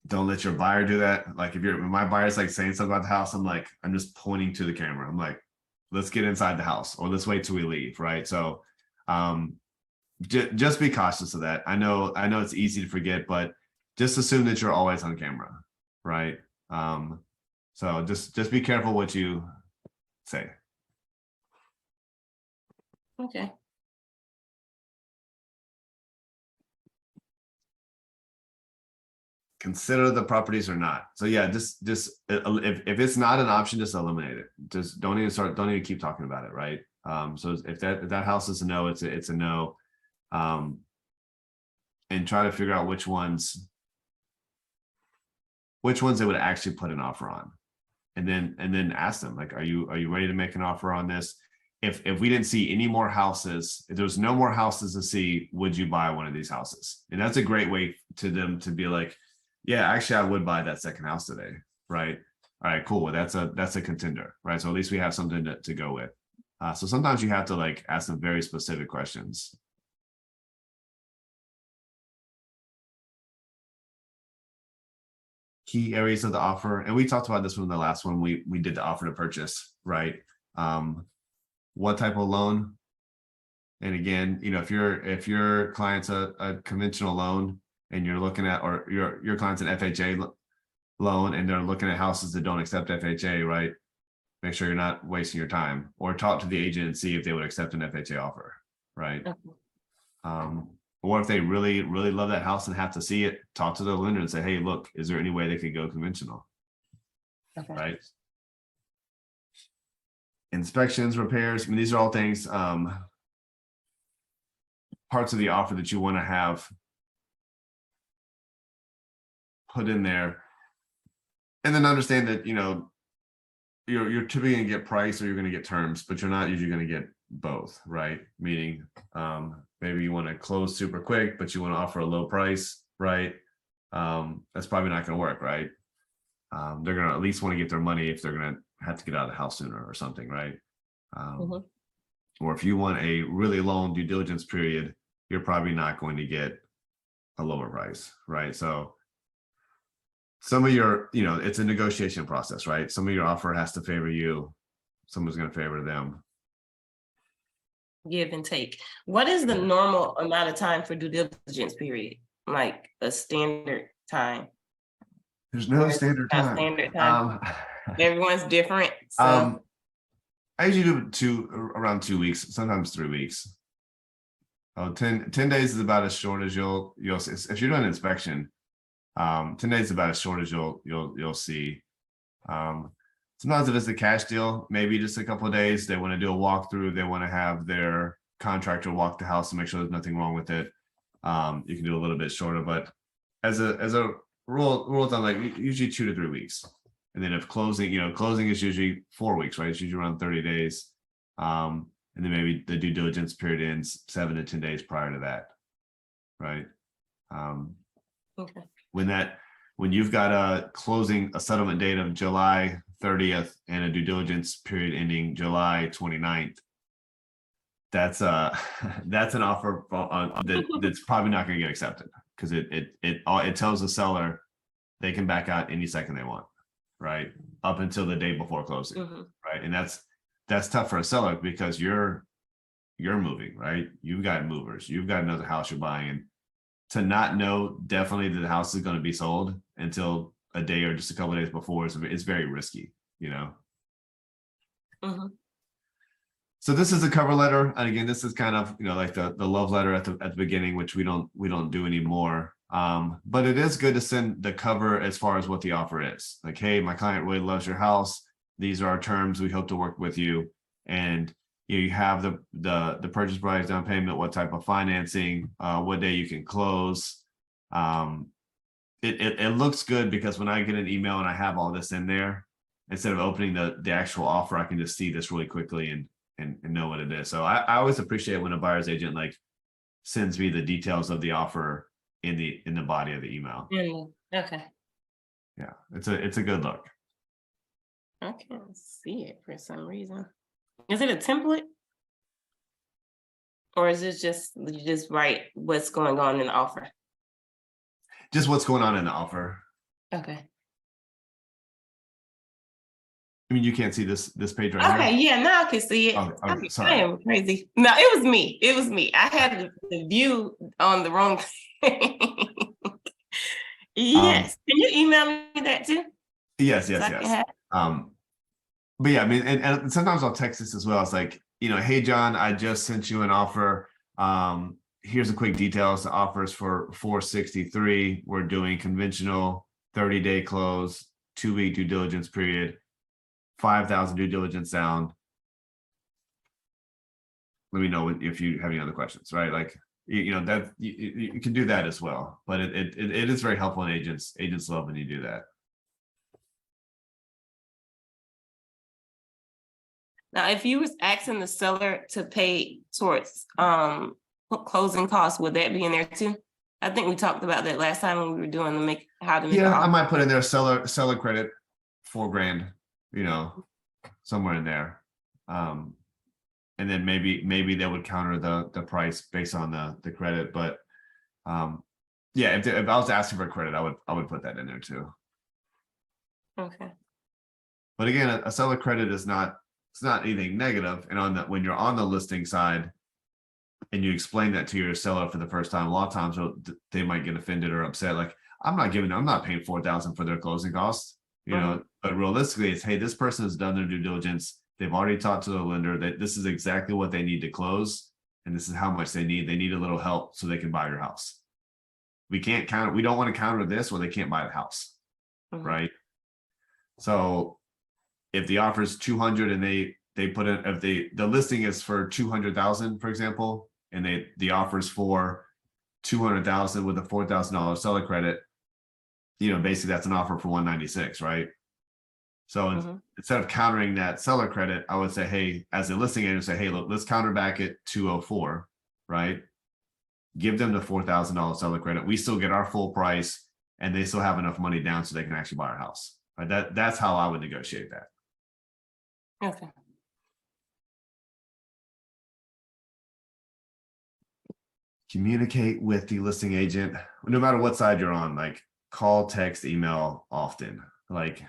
Don't let your buyer do that. Like when my buyer's like saying something about the house, I'm just pointing to the camera. I'm like, let's get inside the house, or let's wait till we leave. Right. So just be cautious of that. I know it's easy to forget, but just assume that you're always on camera. Right. So just be careful what you say. Okay. Consider the properties or not. So yeah, just if it's not an option, just eliminate it. Just don't even keep talking about it, right? So if that house is a no, it's a no. And try to figure out which ones they would actually put an offer on. And then ask them, like, are you ready to make an offer on this? If we didn't see any more houses, if there's no more houses to see, would you buy one of these houses? And that's a great way to them to be like, yeah, actually, I would buy that second house today, right? All right, cool. Well, that's a contender, right? So at least we have something to go with. So sometimes you have to like ask them very specific questions. Key areas of the offer, and we talked about this one in the last one. We did the offer to purchase, right? What type of loan? And again, if your client's a conventional loan, and you're looking at, or your client's an FHA loan and they're looking at houses that don't accept FHA, right? Make sure you're not wasting your time, or talk to the agent and see if they would accept an FHA offer, right? Okay. Or if they really, really love that house and have to see it, talk to the lender and say, hey, look, is there any way they could go conventional, Okay. right? Inspections, repairs, I mean, these are all things, parts of the offer that you want to have put in there. And then understand that, you're typically going to get price or you're going to get terms, but you're not usually going to get both, right? Meaning, maybe you want to close super quick, but you want to offer a low price, right? That's probably not going to work, right? They're going to at least want to get their money if they're going to have to get out of the house sooner or something, right? Or if you want a really long due diligence period, you're probably not going to get a lower price, right? So some of your, it's a negotiation process, right? Some of your offer has to favor you. Someone's going to favor them. Give and take. What is the normal amount of time for due diligence period? Like a standard time? There's no Or is it standard not time. standard time? Everyone's different. So I usually do around 2 weeks, sometimes 3 weeks. 10 days is about as short as you'll if you're doing an inspection. 10 days is about as short as you'll see. Sometimes if it's a cash deal, maybe just a couple of days. They want to do a walkthrough. They want to have their contractor walk the house to make sure there's nothing wrong with it. You can do a little bit shorter, but as a rule of thumb, like usually 2 to 3 weeks. And then if closing is usually 4 weeks, right? It's usually around 30 days. And then maybe the due diligence period ends 7 to 10 days prior to that, right? okay. When you've got a settlement date of July 30th and a due diligence period ending July 29th, that's that's an offer that's probably not going to get accepted because it tells the seller they can back out any second they want, right? Up until the day before closing, Mhm. right? And that's tough for a seller because you're moving, right? You've got movers, you've got another house you're buying, and to not know definitely that the house is going to be sold until a day or just a couple of days before is very risky, you know. Mhm. So this is a cover letter, and again, this is kind of, you know, like the love letter at the beginning, which we don't do anymore. But it is good to send the cover as far as what the offer is. Like, hey, my client really loves your house. These are our terms. We hope to work with you, and you have the purchase price, down payment, what type of financing, what day you can close. It looks good because when I get an email and I have all this in there, instead of opening the actual offer, I can just see this really quickly and know what it is. So I always appreciate when a buyer's agent like sends me the details of the offer in the body of the email. Okay, Yeah, it's a good look. I can't see it for some reason. Is it a template? Or is it just, you just write what's going on in the offer? Just what's going on in the offer. Okay. I mean, you can't see this page right Okay, here. yeah, now I can see it. Oh, okay, I sorry. am crazy. No, it was me. It was me. I had the view on the wrong thing. Yes. Can you email me that too? Yes, So I can have- but yeah, I mean, and sometimes I'll text this as well. It's like, you know, hey John, I just sent you an offer. Here's a quick details. The offers for 463. We're doing conventional 30-day close, 2-week due diligence period, 5,000 due diligence down. Let me know if you have any other questions, right? Like, you know, that you can do that as well, but it is very helpful, and agents love when you do that. Now, if you was asking the seller to pay towards closing costs, would that be in there too? I think we talked about that last time when we were doing how to make. Yeah, an I offer. might put in there seller credit, $4,000, you know, somewhere in there. And then maybe they would counter the price based on the credit, but yeah, if I was asking for credit, I would put that in there too. Okay. But again, a seller credit is not, it's not anything negative. And when you're on the listing side and you explain that to your seller for the first time, a lot of times they might get offended or upset. Like, I'm not paying $4,000 for their closing costs, you know, but realistically it's, hey, this person has done their due diligence. They've already talked to the lender that this is exactly what they need to close. And this is how much they need. They need a little help so they can buy your house. We don't want to counter this, or they can't buy the house. Mhm. Right. So if the offer is 200 and they put in, if the listing is for 200,000, for example, and the offers for 200,000 with a $4,000 seller credit, you know, basically that's an offer for 196, right? So instead of countering that seller credit, I would say, hey, as a listing agent, say, hey, look, let's counter back at 204, right? Give them the $4,000 seller credit. We still get our full price, and they still have enough money down so they can actually buy our house. Right? That's how I would negotiate that. Okay. Communicate with the listing agent, no matter what side you're on, like call, text, email often, like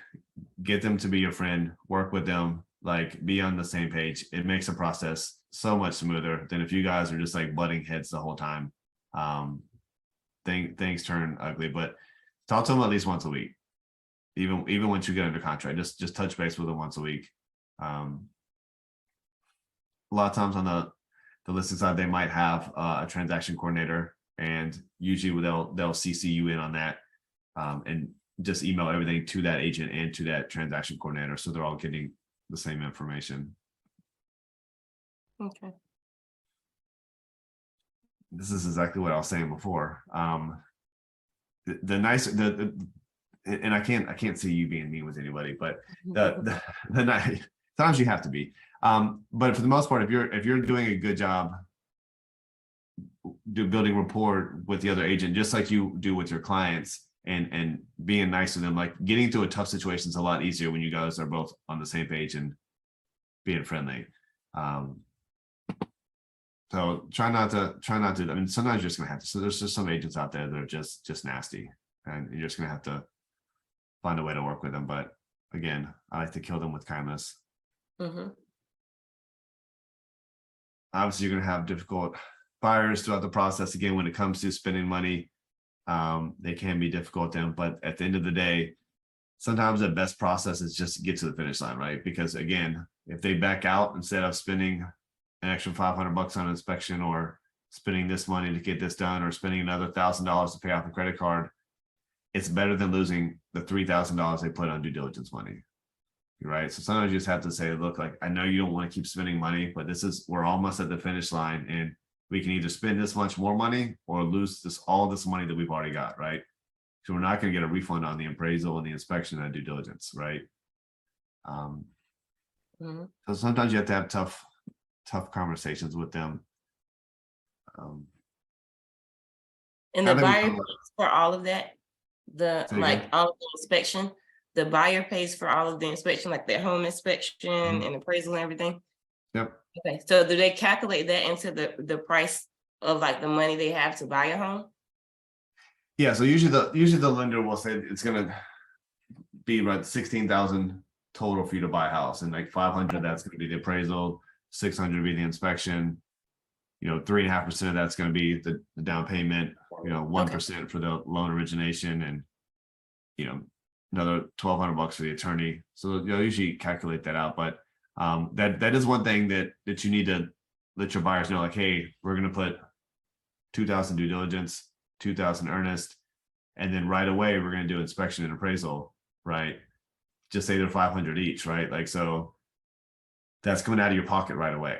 get them to be your friend, work with them, like be on the same page. It makes the process so much smoother than if you guys are just like butting heads the whole time. Things turn ugly, but talk to them at least once a week. Even once you get under contract, just touch base with them once a week. A lot of times on the listing side, they might have a transaction coordinator, and usually they'll CC you in on that, and just email everything to that agent and to that transaction coordinator, so they're all getting the same information. Okay. This is exactly what I was saying before. And I can't see you being mean with anybody, but the nice, sometimes you have to be. But for the most part, if you're doing a good job building rapport with the other agent, just like you do with your clients, and being nice to them, like getting through a tough situation is a lot easier when you guys are both on the same page and being friendly. So try not to, I mean, sometimes you're just gonna have to, so there's just some agents out there that are just nasty, and you're just gonna have to find a way to work with them. But again, I like to kill them with kindness. Mhm. Obviously, you're gonna have difficult buyers throughout the process. Again, when it comes to spending money, they can be difficult then, but at the end of the day, sometimes the best process is just to get to the finish line, right? Because again, if they back out instead of spending an extra $500 on inspection, or spending this money to get this done, or spending another $1,000 to pay off a credit card, it's better than losing the $3,000 they put on due diligence money. Right. So sometimes you just have to say, look, like, I know you don't want to keep spending money, but we're almost at the finish line, and we can either spend this much more money or lose all this money that we've already got. Right. So we're not going to get a refund on the appraisal and the inspection and due diligence. Right. Mhm. So sometimes you have to have tough conversations with them. And I the think we buyer covered- pays for all of that, Say like again? all of the inspection, the buyer pays for all of the inspection, like their home inspection Mhm. and appraisal and everything. Yep. Okay, so do they calculate that into the price of like the money they have to buy a home? Yeah. So usually the lender will say it's going to be about 16,000 total for you to buy a house, and like 500, that's going to be the appraisal, 600 be the inspection, 3.5% of that's going to be the down payment, 1% for the loan origination, and another $1,200 for the attorney. So you'll usually calculate that out. But that is one thing that you need to let your buyers know, like, hey, we're going to put 2,000 due diligence, 2,000 earnest, and then right away we're going to do inspection and appraisal, right? Just say they're 500 each, right? Like, so that's coming out of your pocket right away,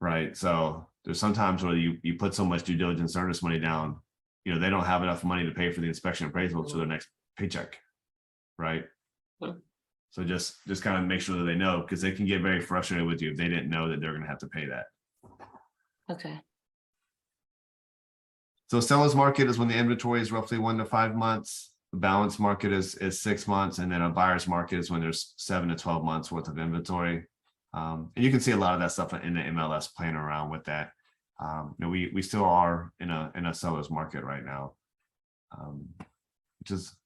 right? So there's sometimes where you put so much due diligence earnest money down, they don't have enough money to pay for the inspection appraisal to their next paycheck, right? Mhm. So just kind of make sure that they know, because they can get very frustrated with you if they didn't know that they're going to have to pay that. Okay. So seller's market is when the inventory is roughly 1 to 5 months. The balance market is 6 months, and then a buyer's market is when there's 7 to 12 months worth of inventory. And you can see a lot of that stuff in the MLS playing around with that. We still are in a seller's market right now, which is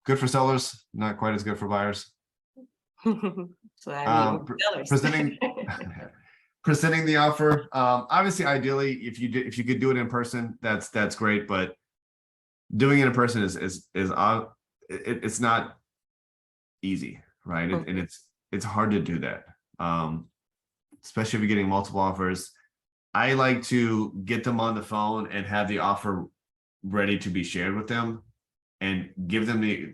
good for sellers, not quite as good for buyers. So I need more sellers. Presenting the offer, obviously, ideally, if you could do it in person, that's great, but doing it in person it's not easy, right? And it's hard to do that, especially if you're getting multiple offers. I like to get them on the phone and have the offer ready to be shared with them, and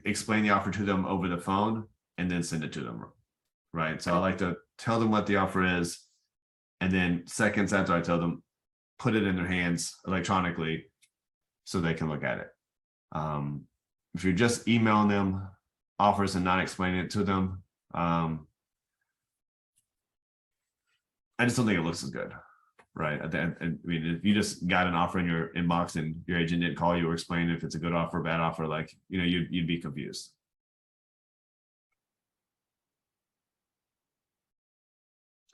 explain the offer to them over the phone, and then send it to them, right? So I like to tell them what the offer is, and then seconds after I tell them, put it in their hands electronically so they can look at it. If you're just emailing them offers and not explaining it to them, I just don't think it looks as good, right? I mean, if you just got an offer in your inbox and your agent didn't call you or explain if it's a good offer, bad offer, like, you'd be confused.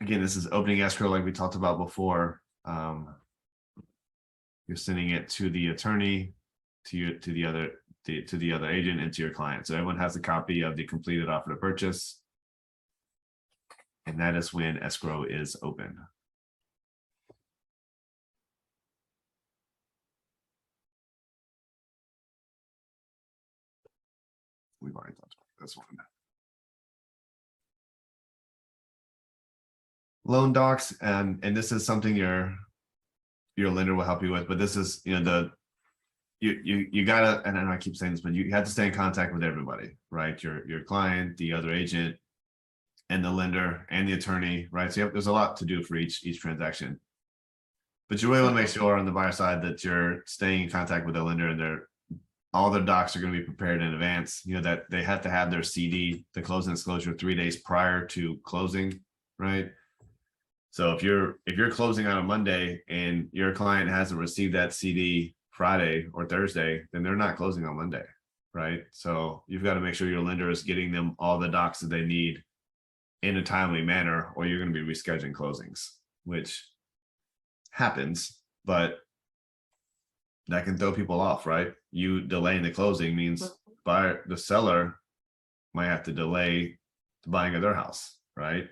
Again, this is opening escrow, like we talked about before. You're sending it to the attorney, to the other agent, and to your client. So everyone has a copy of the completed offer to purchase, and that is when escrow is open. We've already talked about this one. Loan docs, and this is something your lender will help you with, but this is, you gotta, and I know I keep saying this, but you have to stay in contact with everybody, right? Your client, the other agent, and the lender, and the attorney, right? So there's a lot to do for each transaction. But you really want to make sure on the buyer side that you're staying in contact with the lender, and all their docs are going to be prepared in advance. That they have to have their CD, the closing disclosure, 3 days prior to closing, right? So if you're closing on a Monday and your client hasn't received that CD Friday or Thursday, then they're not closing on Monday, right? So you've got to make sure your lender is getting them all the docs that they need in a timely manner, or you're going to be rescheduling closings, which happens, but that can throw people off, right? You delaying the closing means the seller might have to delay the buying of their house, right?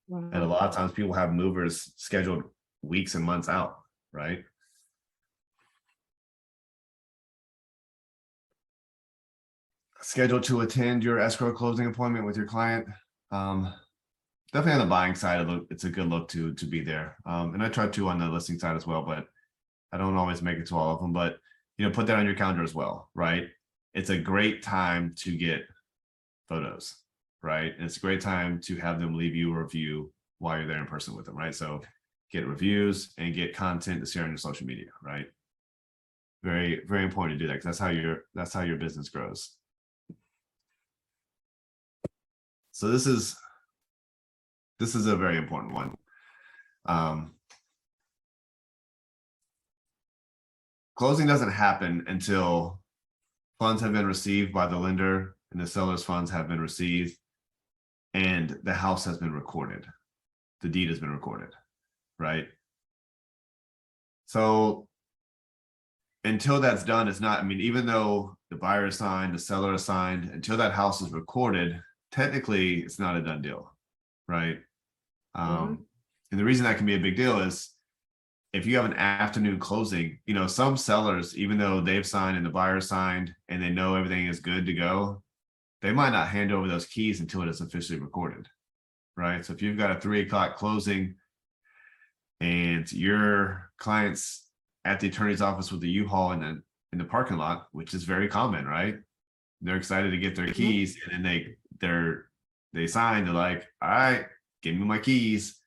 And a lot of times people have movers scheduled weeks and months out, right? Scheduled to attend your escrow closing appointment with your client. Definitely on the buying side, it's a good look to be there. And I try to on the listing side as well, but I don't always make it to all of them. But put that on your calendar as well, right? It's a great time to get photos, right? And it's a great time to have them leave you a review while you're there in person with them, right? So get reviews and get content to share on your social media, right? Very, very important to do that because that's how your business grows. So this is a very important one. Closing doesn't happen until funds have been received by the lender and the seller's funds have been received and the house has been recorded. The deed has been recorded, right? So until that's done, it's not, even though the buyer is signed, the seller is signed, until that house is recorded, technically it's not a done deal, right? And the reason that can be a big deal is if you have an afternoon closing, some sellers, even though they've signed and the buyer signed and they know everything is good to go, they might not hand over those keys until it is officially recorded, right? So if you've got a 3 o'clock closing and your client's at the attorney's office with the U-Haul in the parking lot, which is very common, right? They're excited to get their keys and then they sign, they're like, all right, give me my keys.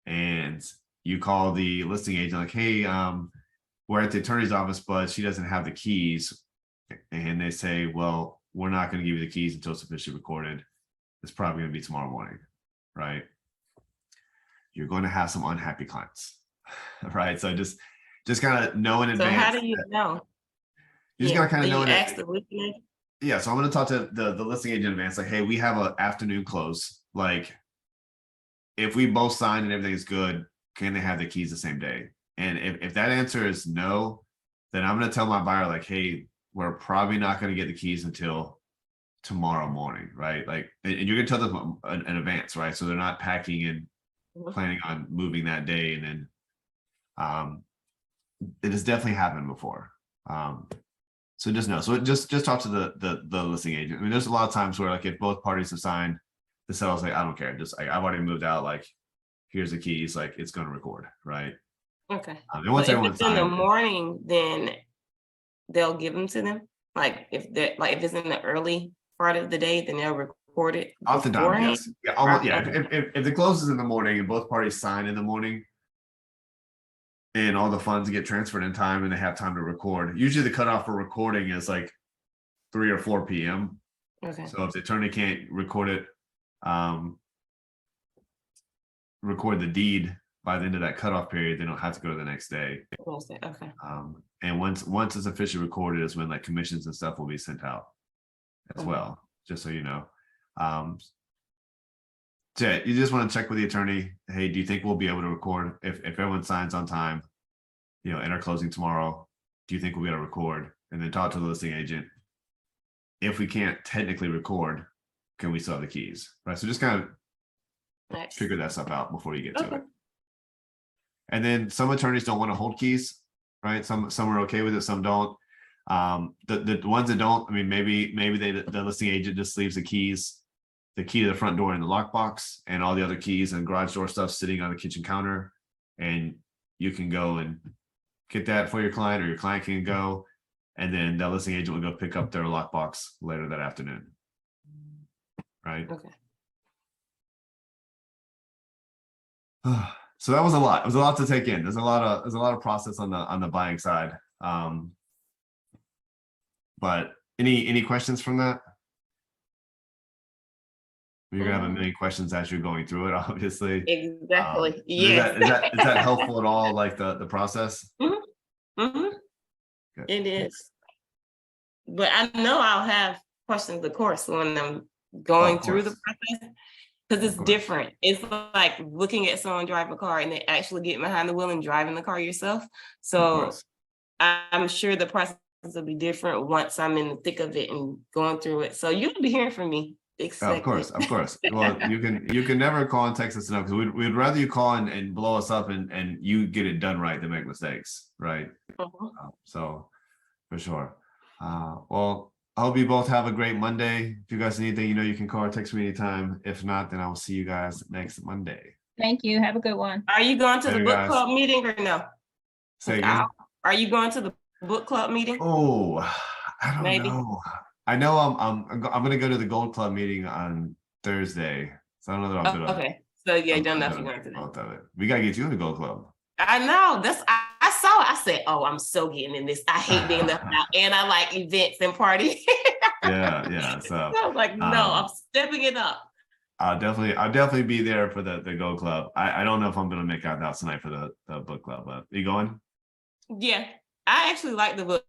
And you call the listing agent like, hey, we're at the attorney's office, but she doesn't have the keys. And they say, well, we're not going to give you the keys until it's officially recorded. It's probably going to be tomorrow morning, right? You're going to have some unhappy clients, right? So just kind of know in advance. So how do you know? You just got to kind of know. Ask the listing agent? Yeah, so I'm going to talk to the listing agent in advance. Like, hey, we have an afternoon close. Like, if we both sign and everything is good, can they have the keys the same day? And if that answer is no, then I'm going to tell my buyer, like, hey, we're probably not going to get the keys until tomorrow morning, right? Like, and you're going to tell them in advance, right? So they're not packing and planning on moving that day. And then it has definitely happened before. So just know. So just talk to the listing agent. There's a lot of times where, like, if both parties have signed, the seller's like, I don't care. I've already moved out. Like, here's the keys. Like, it's going to record, right? Okay. And once But if it's in the signed, morning, then they'll give them to them. Like if it's in the early part of the day, then they'll record it. oftentimes, yes. Yeah, almost, yeah. Okay. If the close is in the morning and both parties sign in the morning, and all the funds get transferred in time and they have time to record. Usually the cutoff for recording is like 3 or 4 p.m. Okay. So if the attorney can't record it, record the deed by the end of that cutoff period, they don't have to go to the next day. Okay. And once it's officially recorded is when, like, commissions and stuff will be sent out as well, just so you know. So you just want to check with the attorney. Hey, do you think we'll be able to record if everyone signs on time, in our closing tomorrow? Do you think we'll be able to record? And then talk to the listing agent. If we can't technically record, can we still have the keys? Right. So just kind of figure that stuff out before you get to it. And then some attorneys don't want to hold keys, right? Some are okay with it, some don't. The ones that don't, maybe the listing agent just leaves the key to the front door in the lockbox and all the other keys and garage door stuff sitting on the kitchen counter. And you can go and get that for your client, or your client can go, and then the listing agent will go pick up their lockbox later that afternoon. Right? Okay. So that was a lot. It was a lot to take in. There's a lot of process on the buying side. But any questions from that? You're gonna have a million questions as you're going through it, obviously. Exactly. Yes. Is that helpful at all? Like the process? Mm-hmm. It is. But I know I'll have questions, of course, when I'm going through the process. Because Of it's course. different. It's like looking at someone drive a car and then actually getting behind the wheel and driving the car yourself. Of So course. I'm sure the process will be different once I'm in the thick of it and going through it. So you'll be hearing from me. Of Expect course, it. of course. Well, you can never call and text us enough because we'd rather you call and blow us up and you get it done right than make mistakes, right? Mhm. So for sure. Well, I hope you both have a great Monday. If you guys need anything, you can call or text me anytime. If not, then I will see you guys next Monday. Thank you. Have a good one. Are you going to the Later, book guys. club meeting or no? Say again. Are you going to the book club meeting? Oh, I don't Maybe. know. I know I'm gonna go to the Gold Club meeting on Thursday. So I don't know that I'm gonna. Okay. So yeah, you I'm don't know if gonna you're going to that. both of it. We gotta get you in the Gold Club. I know. I saw it. I said, oh, I'm so getting in this. I hate being left out. And I like events and parties. Yeah. So I was like, no, I'm stepping it up. I'll definitely be there for the Gold Club. I don't know if I'm gonna make out the house tonight for the book club, but you going? Yeah. I actually like the book.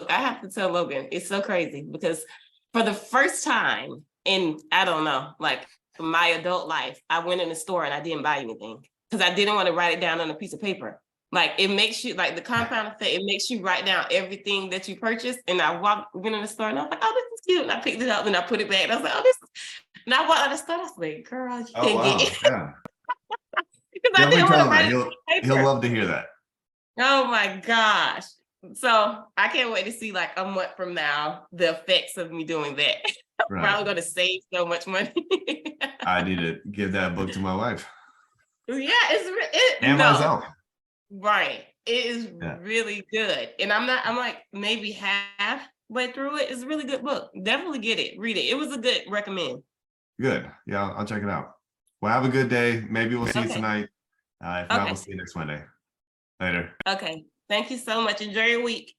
I have to tell Logan, it's so crazy because for the first time in, I don't know, like my adult life, I went in the store and I didn't buy anything because I didn't want to write it down on a piece of paper. Like it makes you, like the compound effect, it makes you write down everything that you purchased. And I went in the store and I was like, oh, this is cute. And I picked it up and I put it back. And I was like, oh, this is, and I walked out of the store. I was like, girl, you Oh can't wow, get it. yeah. Because I Definitely didn't want tell to him write that. it on paper. He'll love to hear that. Oh my gosh. So I can't wait to see like a month from now, the effects of me doing that. I'm Right. probably gonna save so much money. I need to give that book to my wife Yeah, and no, myself. right. It is Yeah. really good. And I'm like maybe halfway through it. It's a really good book. Definitely get it, read it. It was a good recommend. Good. Yeah, I'll check it out. Well, have a good day. Maybe we'll see you Okay. tonight. If not, Okay. we'll see you next Monday. Later. Okay. Thank you so much. Enjoy your week.